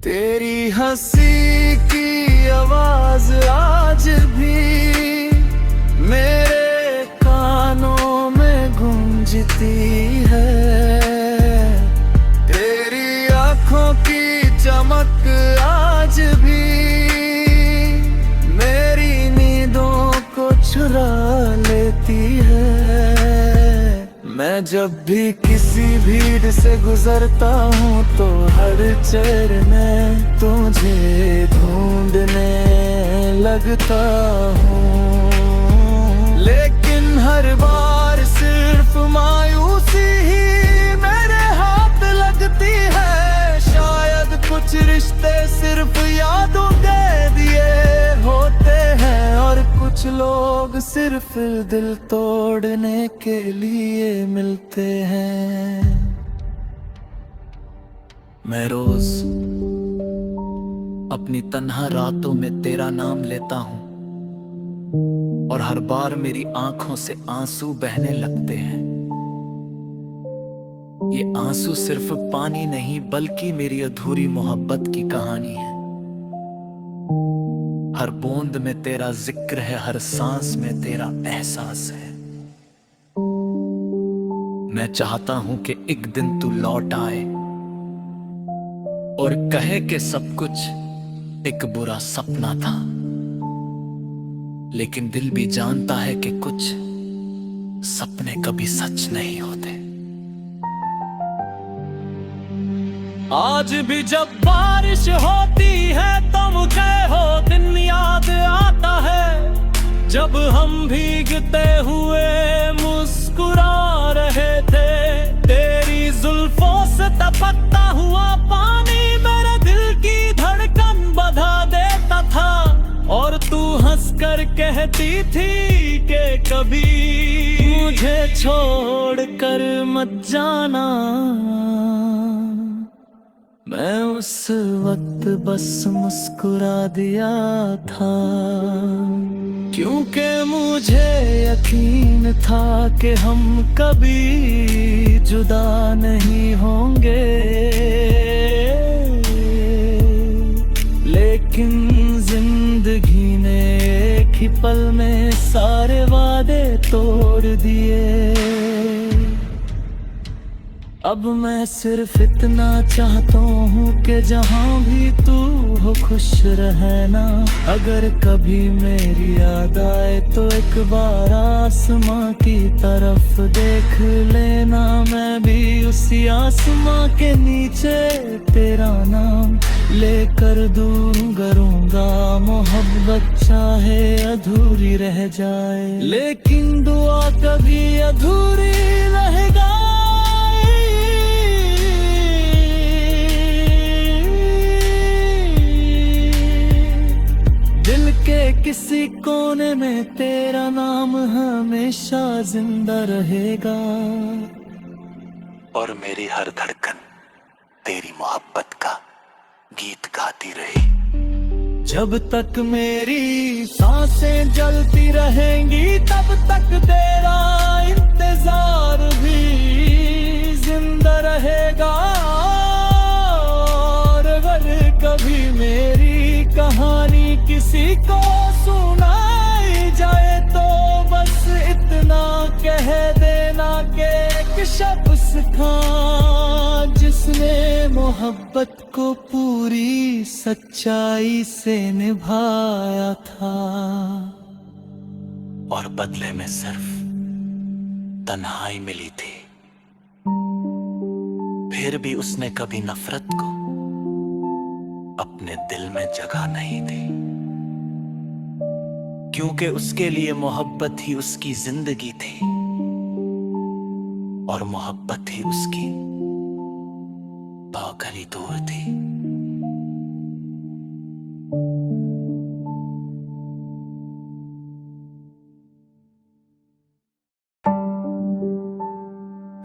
तेरी हंसी की आवाज आज भी मेरे कानों में गूंजती है। तेरी आंखों की चमक आज भी मेरी नींदों को चुरा लेती है। मैं जब भी किसी भीड़ से गुजरता हूँ तो हर चेहरे में तुझे ढूंढने लगता हूँ, लेकिन हर बार सिर्फ मायूसी ही मेरे हाथ लगती है। शायद कुछ रिश्ते सिर्फ यादों के दिए होते हैं, और कुछ लोग सिर्फ दिल तोड़ने के लिए मिलते हैं। मैं रोज अपनी तन्हा रातों में तेरा नाम लेता हूं, और हर बार मेरी आंखों से आंसू बहने लगते हैं। ये आंसू सिर्फ पानी नहीं, बल्कि मेरी अधूरी मोहब्बत की कहानी है। हर बूंद में तेरा जिक्र है, हर सांस में तेरा एहसास है। मैं चाहता हूं कि एक दिन तू लौट आए और कहे कि सब कुछ एक बुरा सपना था, लेकिन दिल भी जानता है कि कुछ सपने कभी सच नहीं होते। आज भी जब बारिश होती है तो मुझे वो दिन याद आता है, जब हम भीगते हुए मुस्कुरा रहे थे। तेरी जुल्फों से टपकता हुआ पानी मेरे दिल की धड़कन बढ़ा देता था, और तू हंसकर कहती थी कि कभी मुझे छोड़कर मत जाना। मैं उस वक्त बस मुस्कुरा दिया था, क्योंकि मुझे यकीन था कि हम कभी जुदा नहीं होंगे। लेकिन जिंदगी ने एक ही पल में सारे वादे तोड़ दिए। अब मैं सिर्फ इतना चाहता हूँ कि जहाँ भी तू हो खुश रहना। अगर कभी मेरी याद आए तो एक बार आसमां की तरफ देख लेना। मैं भी उसी आसमां के नीचे तेरा नाम लेकर करूँगा। मोहब्बत चाहे अधूरी रह जाए, लेकिन दुआ कभी अधूरी रहेगा। किसी कोने में तेरा नाम हमेशा जिंदा रहेगा, और मेरी हर धड़कन तेरी मोहब्बत का गीत गाती रही। जब तक मेरी सांसें जलती रहेंगी तब तक तेरा इंतजार भी जिंदा रहेगा। और अगर कभी मेरी कहानी किसी को सुनाई जाए तो बस इतना कह देना कि एक शख्स था जिसने मोहब्बत को पूरी सच्चाई से निभाया था, और बदले में सिर्फ तन्हाई मिली थी। फिर भी उसने कभी नफरत को अपने दिल में जगह नहीं दी, क्योंकि उसके लिए मोहब्बत ही उसकी जिंदगी थी, और मोहब्बत ही उसकी बहुत दूर थी।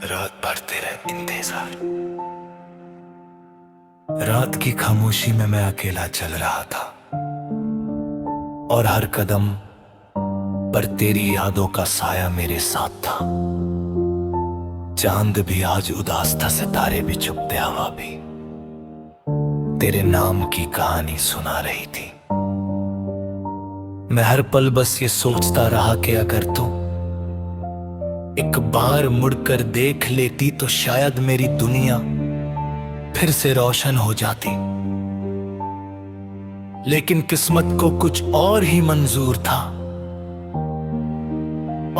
रात भर तेरा इंतजार। रात की खामोशी में मैं अकेला चल रहा था और हर कदम पर तेरी यादों का साया मेरे साथ था। चांद भी आज उदास था, सितारे भी चुप थे, हवा भी तेरे नाम की कहानी सुना रही थी। मैं हर पल बस ये सोचता रहा कि अगर तू एक बार मुड़कर देख लेती तो शायद मेरी दुनिया फिर से रोशन हो जाती। लेकिन किस्मत को कुछ और ही मंजूर था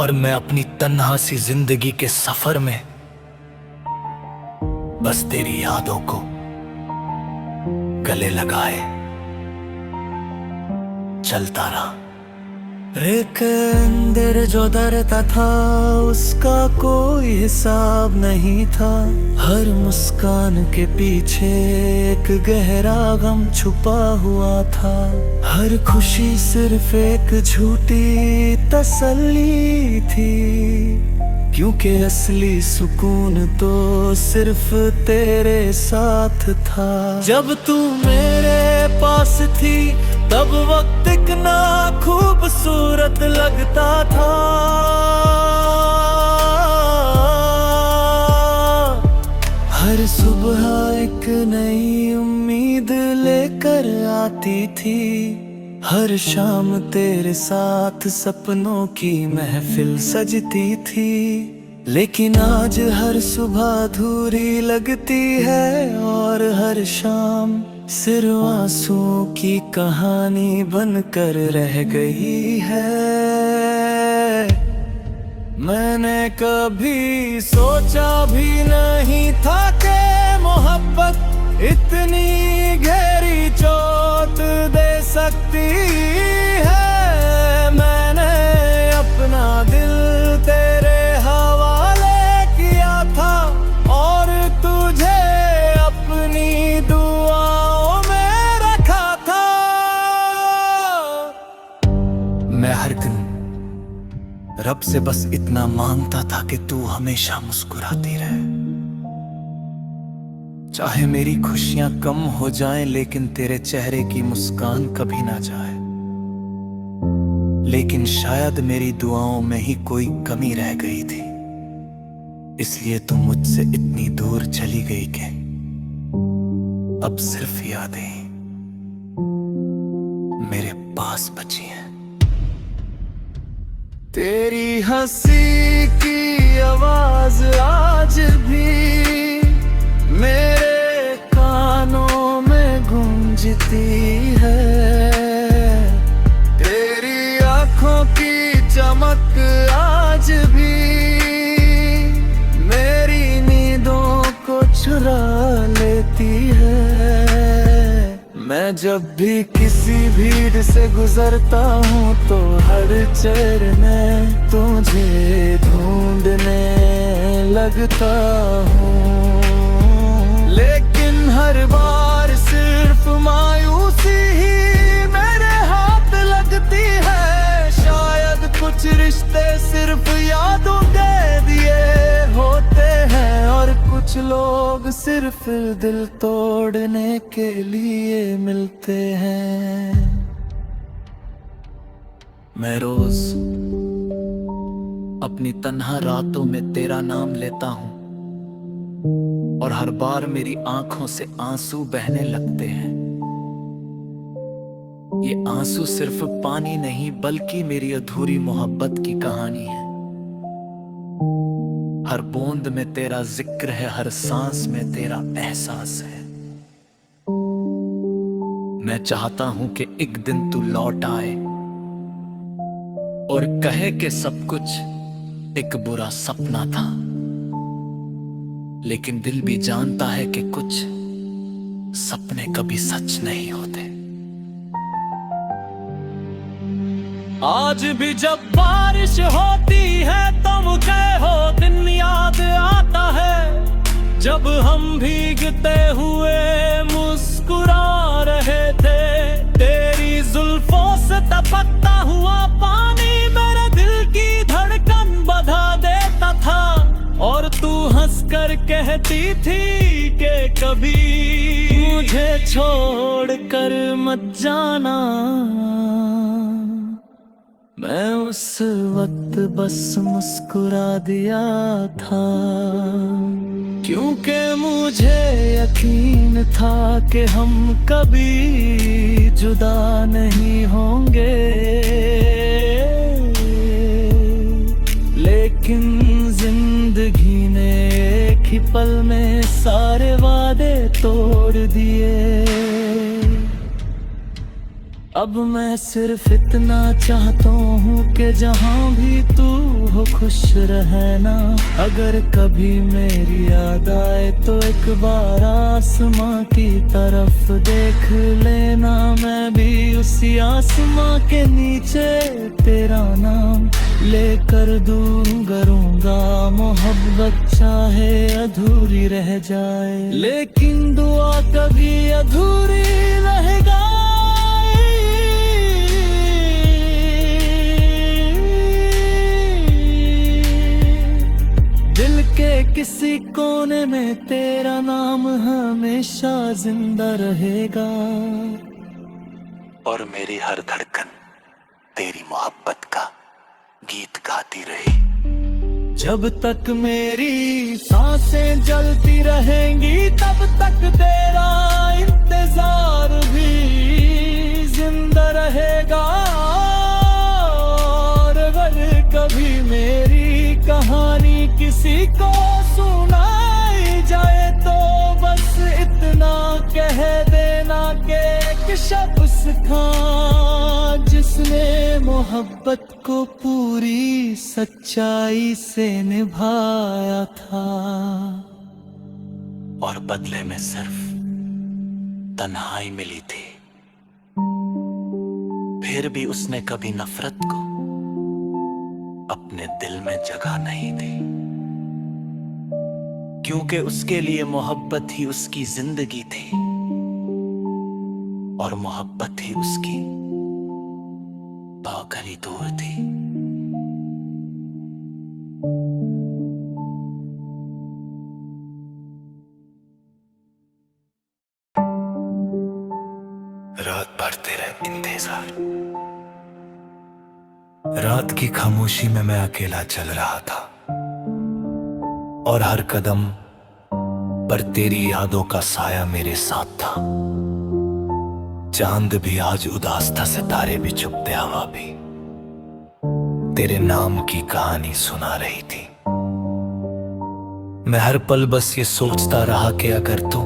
और मैं अपनी तन्हा सी जिंदगी के सफर में बस तेरी यादों को गले लगाए चलता रहा। एक अंदर जो डरता था उसका कोई हिसाब नहीं था। हर मुस्कान के पीछे एक गहरा गम छुपा हुआ था। हर खुशी सिर्फ एक झूठी तसल्ली थी, क्योंकि असली सुकून तो सिर्फ तेरे साथ था। जब तू मेरे पास थी तब वक्त इतना खूबसूरत लगता था। हर सुबह एक नई उम्मीद लेकर आती थी। हर शाम तेरे साथ सपनों की महफिल सजती थी। लेकिन आज हर सुबह अधूरी लगती है और हर शाम सिर्फ आंसुओं की कहानी बनकर रह गई है। मैंने कभी सोचा भी नहीं था कि मोहब्बत इतनी गहरी चोट दे सकती है। मैंने अपना दिल तेरे हवाले किया था और तुझे अपनी दुआओं में रखा था। मैं हर दिन रब से बस इतना मांगता था कि तू हमेशा मुस्कुराती रहे। चाहे मेरी खुशियां कम हो जाएं लेकिन तेरे चेहरे की मुस्कान कभी ना जाए। लेकिन शायद मेरी दुआओं में ही कोई कमी रह गई थी, इसलिए तू मुझसे इतनी दूर चली गई कि अब सिर्फ यादें मेरे पास बची हैं। तेरी हंसी की आवाज आज भी मेरे कानों में गूंजती है। तेरी आंखों की चमक आज भी मेरी नींदों को चुरा लेती है। मैं जब भी किसी भीड़ से गुजरता हूँ तो हर चेहरे में तुझे ढूंढने लगता हूँ। लेकिन हर बार सिर्फ मायूसी ही मेरे हाथ लगती है। शायद कुछ रिश्ते सिर्फ यादों के दिए होते हैं और कुछ लोग सिर्फ दिल तोड़ने के लिए मिलते हैं। मैं रोज अपनी तन्हा रातों में तेरा नाम लेता हूं और हर बार मेरी आंखों से आंसू बहने लगते हैं। ये आंसू सिर्फ पानी नहीं बल्कि मेरी अधूरी मोहब्बत की कहानी है। हर बूंद में तेरा जिक्र है, हर सांस में तेरा एहसास है। मैं चाहता हूं कि एक दिन तू लौट आए और कहे कि सब कुछ एक बुरा सपना था। लेकिन दिल भी जानता है कि कुछ सपने कभी सच नहीं होते। आज भी जब बारिश होती है तो मुझे हो दिन याद आता है, जब हम भीगते हुए मुस्कुरा रहे थे। तेरी जुल्फों से टपकता हुआ पानी मेरे दिल की धड़कन बढ़ा देता था और तू कहती थी कि कभी मुझे छोड़ कर मत जाना। मैं उस वक्त बस मुस्कुरा दिया था, क्योंकि मुझे यकीन था कि हम कभी जुदा नहीं होंगे। लेकिन जिंदगी ने एक ही पल में सारे वादे तोड़ दिए। अब मैं सिर्फ इतना चाहता हूँ कि जहाँ भी तू हो खुश रहना। अगर कभी मेरी याद आए तो एक बार आसमां की तरफ देख लेना। मैं भी उसी आसमां के नीचे तेरा नाम लेकर दूर करूँगा। मोहब्बत चाहे अधूरी रह जाए, लेकिन दुआ कभी अधूरी रहेगा। किसी कोने में तेरा नाम हमेशा जिंदा रहेगा। और मेरी हर धड़कन तेरी मोहब्बत का गीत गाती रही। जब तक मेरी सांसें जलती रहेंगी तब तक तेरा इंतजार भी जिंदा रहेगा। और अगर कभी मेरी कहानी किसी को सुनाई जाए तो बस इतना कह देना कि एक शख्स था जिसने मोहब्बत को पूरी सच्चाई से निभाया था। और बदले में सिर्फ तन्हाई मिली थी। फिर भी उसने कभी नफरत को अपने दिल में जगह नहीं दी, क्योंकि उसके लिए मोहब्बत ही उसकी जिंदगी थी और मोहब्बत ही उसकी पाकरी दूर थी। रात भर तेरा इंतजार, रात की खामोशी में मैं अकेला चल रहा था और हर कदम पर तेरी यादों का साया मेरे साथ था। चांद भी आज उदास था, सितारे भी चुपते, हवा भी तेरे नाम की कहानी सुना रही थी। मैं हर पल बस ये सोचता रहा कि अगर तू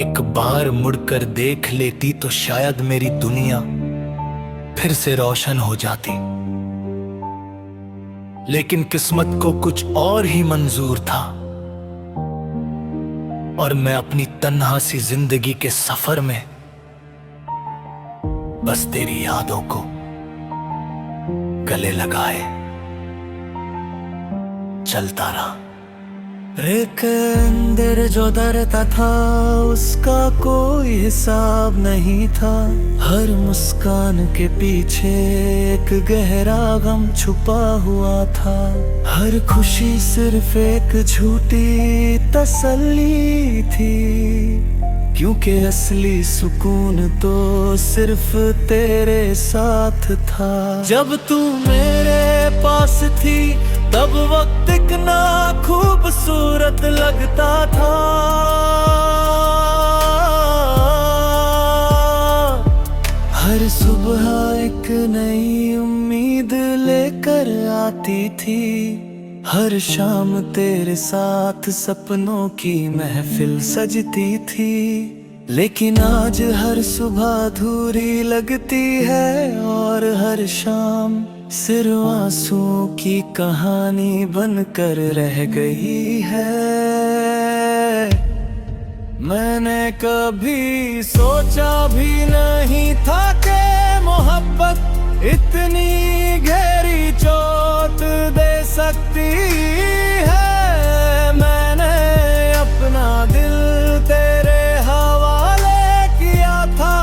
एक बार मुड़कर देख लेती तो शायद मेरी दुनिया फिर से रोशन हो जाती। लेकिन किस्मत को कुछ और ही मंजूर था और मैं अपनी तन्हा सी जिंदगी के सफर में बस तेरी यादों को गले लगाए चलता रहा। एक अंदर जो डरता था उसका कोई हिसाब नहीं था। हर मुस्कान के पीछे एक गहरा गम छुपा हुआ था। हर खुशी सिर्फ एक झूठी तसल्ली थी, क्योंकि असली सुकून तो सिर्फ तेरे साथ था। जब तू मेरे पास थी तब वक्त कितना खूबसूरत लगता था। हर सुबह एक नई उम्मीद लेकर आती थी। हर शाम तेरे साथ सपनों की महफिल सजती थी। लेकिन आज हर सुबह अधूरी लगती है और हर शाम सिर्फ आंसुओं की कहानी बनकर रह गई है। मैंने कभी सोचा भी नहीं था कि मोहब्बत इतनी गहरी चोट दे सकती है। मैंने अपना दिल तेरे हवाले किया था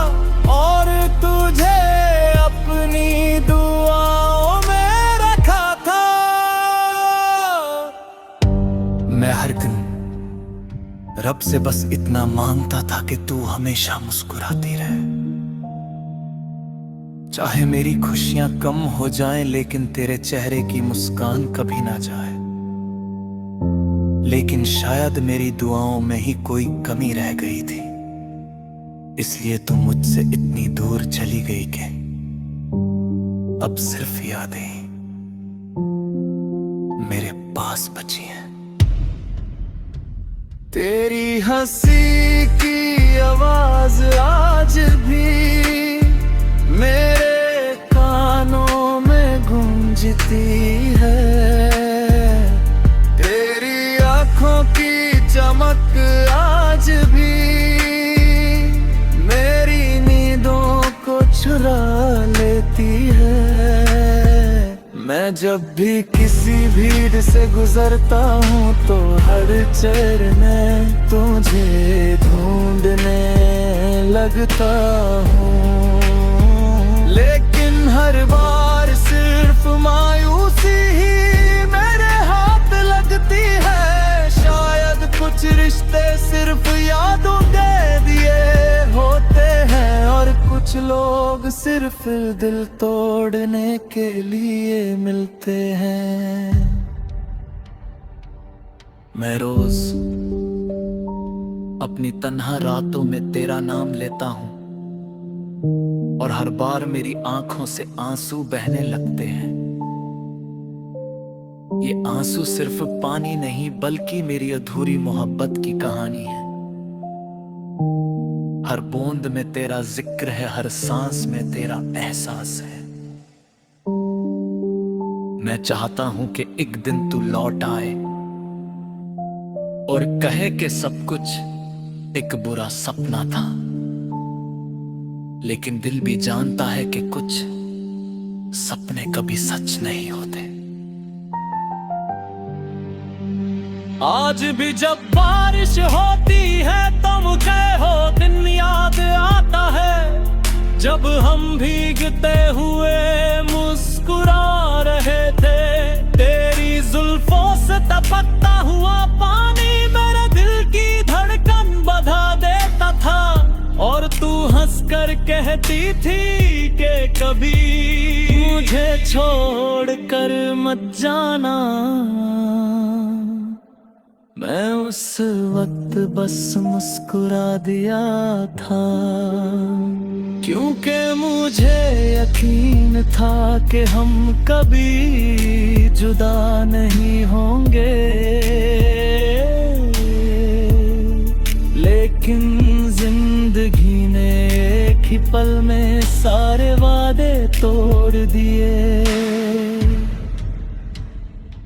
और तुझे अपनी दुआओं में रखा था। मैं हर रब से बस इतना मांगता था कि तू हमेशा मुस्कुराती रहे। चाहे मेरी खुशियां कम हो जाएं, लेकिन तेरे चेहरे की मुस्कान कभी ना जाए। लेकिन शायद मेरी दुआओं में ही कोई कमी रह गई थी, इसलिए तू मुझसे इतनी दूर चली गई कि अब सिर्फ यादें मेरे पास बची हैं। तेरी हंसी की आवाज आज भी मेरे कानों में गूंजती है। तेरी आंखों की चमक आज भी मेरी नींदों को चुरा लेती है। मैं जब भी किसी भीड़ से गुजरता हूँ तो हर चेहरे में तुझे ढूंढने लगता हूँ, लेकिन हर बार सिर्फ मायूसी ही मेरे हाथ लगती है। शायद कुछ रिश्ते सिर्फ यादों दे दिए होते हैं, और कुछ लोग सिर्फ दिल तोड़ने के लिए मिलते हैं। मैं रोज अपनी तन्हा रातों में तेरा नाम लेता हूं, और हर बार मेरी आंखों से आंसू बहने लगते हैं। ये आंसू सिर्फ पानी नहीं, बल्कि मेरी अधूरी मोहब्बत की कहानी है। हर बूंद में तेरा जिक्र है, हर सांस में तेरा एहसास है। मैं चाहता हूं कि एक दिन तू लौट आए और कहे कि सब कुछ एक बुरा सपना था, लेकिन दिल भी जानता है कि कुछ सपने कभी सच नहीं होते। आज भी जब बारिश होती है तो मुझे हो दिन याद आता है, जब हम भीगते हुए मुस्कुरा रहे थे। तेरी जुल्फों से टपकता हुआ पानी मेरे दिल की धड़कन बढ़ा देता था, और तू हंसकर कहती थी कि कभी मुझे छोड़कर मत जाना। मैं उस वक्त बस मुस्कुरा दिया था, क्योंकि मुझे यकीन था कि हम कभी जुदा नहीं होंगे। लेकिन जिंदगी ने एक ही पल में सारे वादे तोड़ दिए।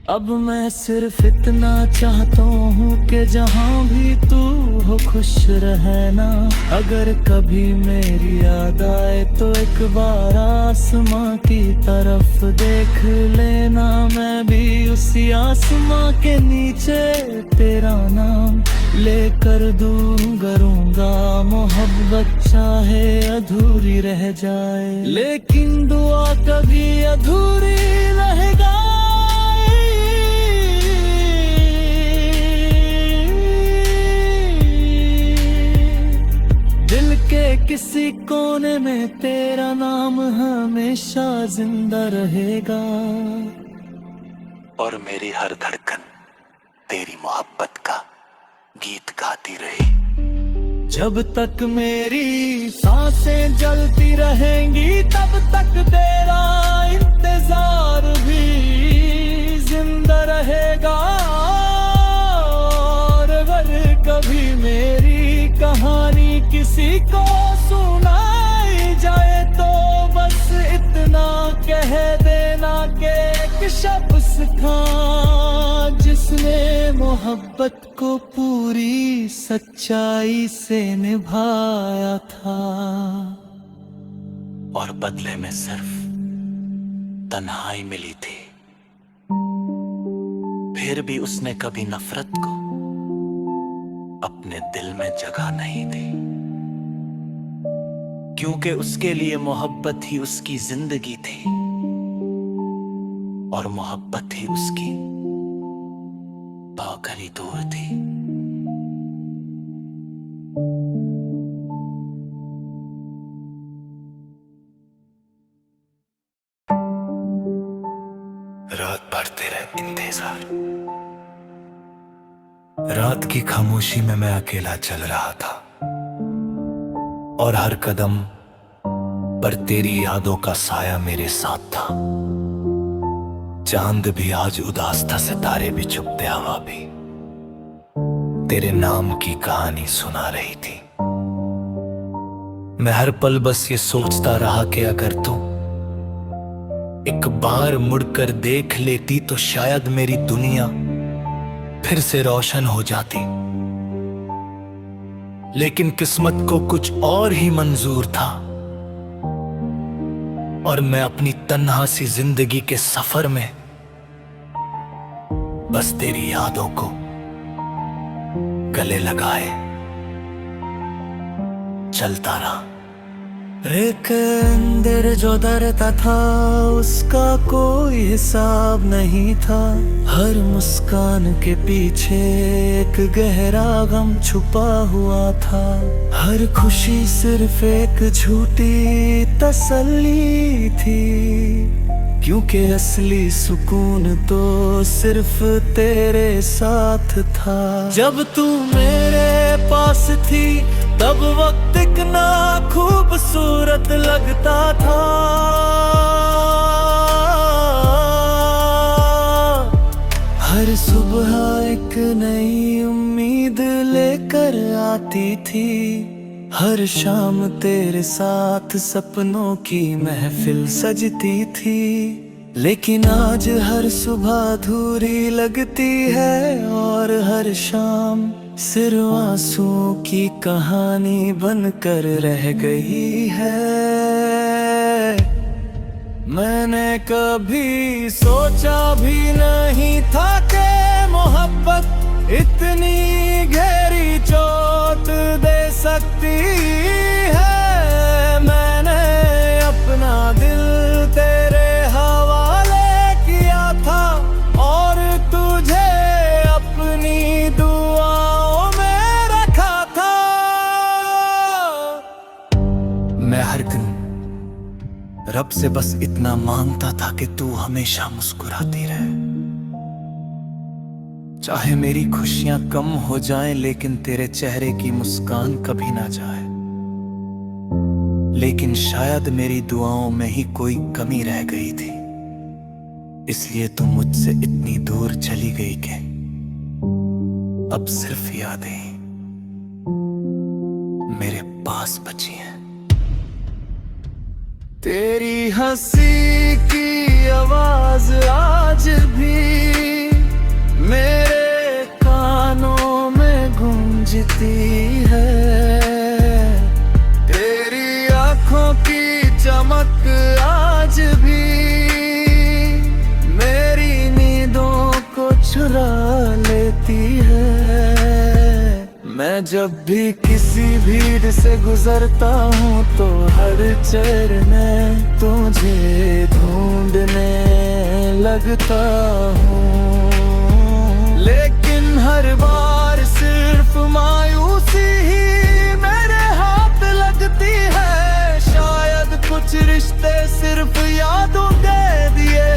अब मैं सिर्फ इतना चाहता हूँ कि जहाँ भी तू हो खुश रहना। अगर कभी मेरी याद आए तो एक बार आसमां की तरफ देख लेना। मैं भी उसी आसमां के नीचे तेरा नाम लेकर करूँगा। मोहब्बत चाहे अधूरी रह जाए, लेकिन दुआ कभी अधूरी रहेगा। किसी कोने में तेरा नाम हमेशा जिंदा रहेगा, और मेरी हर धड़कन तेरी मोहब्बत का गीत गाती रही। जब तक मेरी सांसें जलती रहेंगी तब तक तेरा इंतजार भी जिंदा रहेगा। और अगर कभी मेरी कहानी किसी को सुनाई जाए तो बस इतना कह देना कि एक शख्स था जिसने मोहब्बत को पूरी सच्चाई से निभाया था, और बदले में सिर्फ तन्हाई मिली थी। फिर भी उसने कभी नफरत को अपने दिल में जगह नहीं दी, क्योंकि उसके लिए मोहब्बत ही उसकी जिंदगी थी, और मोहब्बत ही उसकी पागली दूर थी। बढ़ते रहे इंतजार। रात की खामोशी में मैं अकेला चल रहा था और हर कदम पर तेरी यादों का साया मेरे साथ था। चांद भी आज उदास था, सितारे भी चुप थे, हवा भी तेरे नाम की कहानी सुना रही थी। मैं हर पल बस ये सोचता रहा कि अगर तू एक बार मुड़कर देख लेती तो शायद मेरी दुनिया फिर से रोशन हो जाती। लेकिन किस्मत को कुछ और ही मंजूर था और मैं अपनी तन्हा सी जिंदगी के सफर में बस तेरी यादों को गले लगाए चलता रहा। एक अंदर जो डरता था उसका कोई हिसाब नहीं था। हर मुस्कान के पीछे एक गहरा गम छुपा हुआ था। हर खुशी सिर्फ एक झूठी तसल्ली थी, क्योंकि असली सुकून तो सिर्फ तेरे साथ था। जब तू मेरे पास थी तब वक्त कितना खूबसूरत लगता था। हर सुबह एक नई उम्मीद लेकर आती थी। हर शाम तेरे साथ सपनों की महफिल सजती थी। लेकिन आज हर सुबह अधूरी लगती है और हर शाम सिर्फ आंसुओं की कहानी बनकर रह गई है। मैंने कभी सोचा भी नहीं था कि मोहब्बत इतनी गहरी चोट दे सकती है। मैंने अपना दिल तेरे हवाले किया था और तुझे अपनी दुआओं में रखा था। मैं हर दिन रब से बस इतना मांगता था कि तू हमेशा मुस्कुराती रहे। चाहे मेरी खुशियां कम हो जाएं, लेकिन तेरे चेहरे की मुस्कान कभी ना जाए। लेकिन शायद मेरी दुआओं में ही कोई कमी रह गई थी, इसलिए तू मुझसे इतनी दूर चली गई कि अब सिर्फ यादें मेरे पास बची हैं। तेरी हंसी की आवाज आज भी मेरे कानों में गूंजती है। तेरी आंखों की चमक आज भी मेरी नींदों को चुरा लेती है। मैं जब भी किसी भीड़ से गुजरता हूँ तो हर चरण तुझे ढूंढने लगता हूँ। लेकिन हर बार सिर्फ मायूसी ही मेरे हाथ लगती है। शायद कुछ रिश्ते सिर्फ यादों के दिए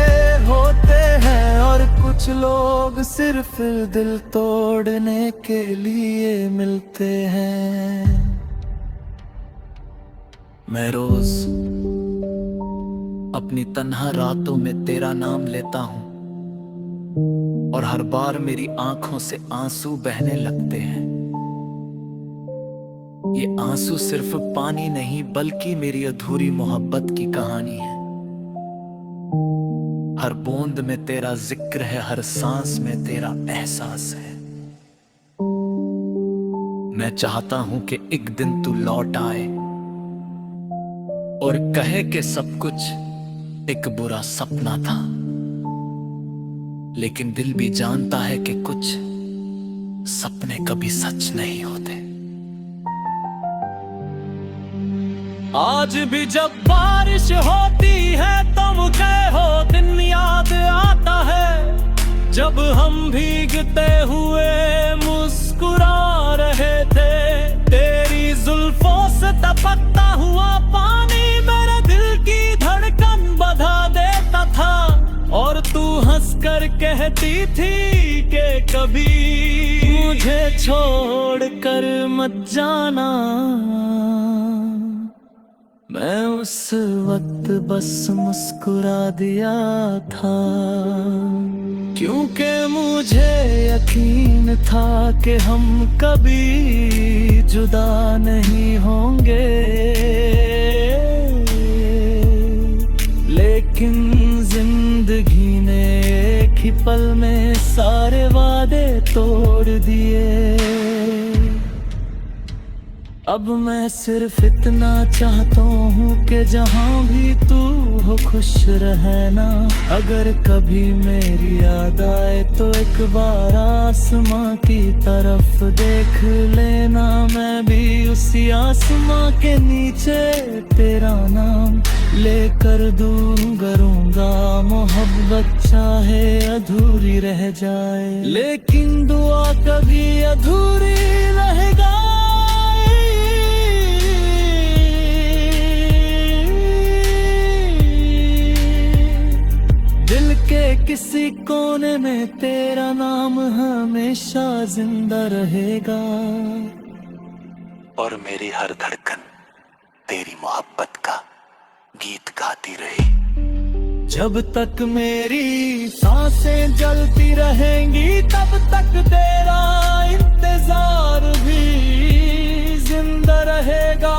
होते हैं और कुछ लोग सिर्फ दिल तोड़ने के लिए मिलते हैं। मैं रोज अपनी तन्हा रातों में तेरा नाम लेता हूँ और हर बार मेरी आंखों से आंसू बहने लगते हैं। ये आंसू सिर्फ पानी नहीं बल्कि मेरी अधूरी मोहब्बत की कहानी है। हर बूंद में तेरा जिक्र है, हर सांस में तेरा एहसास है। मैं चाहता हूं कि एक दिन तू लौट आए और कहे कि सब कुछ एक बुरा सपना था। लेकिन दिल भी जानता है कि कुछ सपने कभी सच नहीं होते। आज भी जब बारिश होती है तो मुझे हो दिन याद आता है, जब हम भीगते हुए मुस्कुरा रहे थे। तेरी जुल्फों से टपकता हुआ पानी मेरे दिल की धड़कन बढ़ा देता था और तू हंसकर कहती थी कि कभी मुझे छोड़ कर मत जाना। मैं उस वक्त बस मुस्कुरा दिया था, क्योंकि मुझे यकीन था कि हम कभी जुदा नहीं होंगे। लेकिन जिंदगी ने एक ही पल में सारे वादे तोड़ दिए। अब मैं सिर्फ इतना चाहता हूँ कि जहाँ भी तू हो खुश रहना। अगर कभी मेरी याद आए तो एक बार आसमां की तरफ देख लेना। मैं भी उसी आसमां के नीचे तेरा नाम लेकर दूंगा। मोहब्बत चाहे अधूरी रह जाए, लेकिन दुआ कभी अधूरी रहेगा। दिल के किसी कोने में तेरा नाम हमेशा जिंदा रहेगा। और मेरी हर धड़कन तेरी मोहब्बत का गीत गाती रही। जब तक मेरी सांसें जलती रहेंगी तब तक तेरा इंतजार भी जिंदा रहेगा।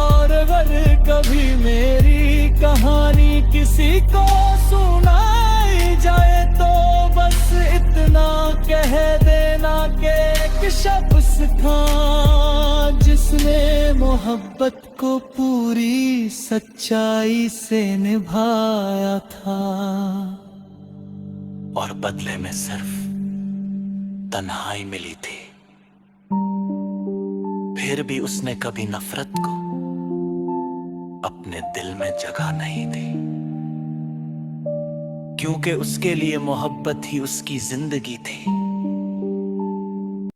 और अगर कभी मेरी कहानी किसी को सुनाई जाए तो बस इतना कह देना कि एक शख्स था जिसने मोहब्बत को पूरी सच्चाई से निभाया था। और बदले में सिर्फ तन्हाई मिली थी। फिर भी उसने कभी नफरत को अपने दिल में जगह नहीं दी, क्योंकि उसके लिए मोहब्बत ही उसकी जिंदगी थी।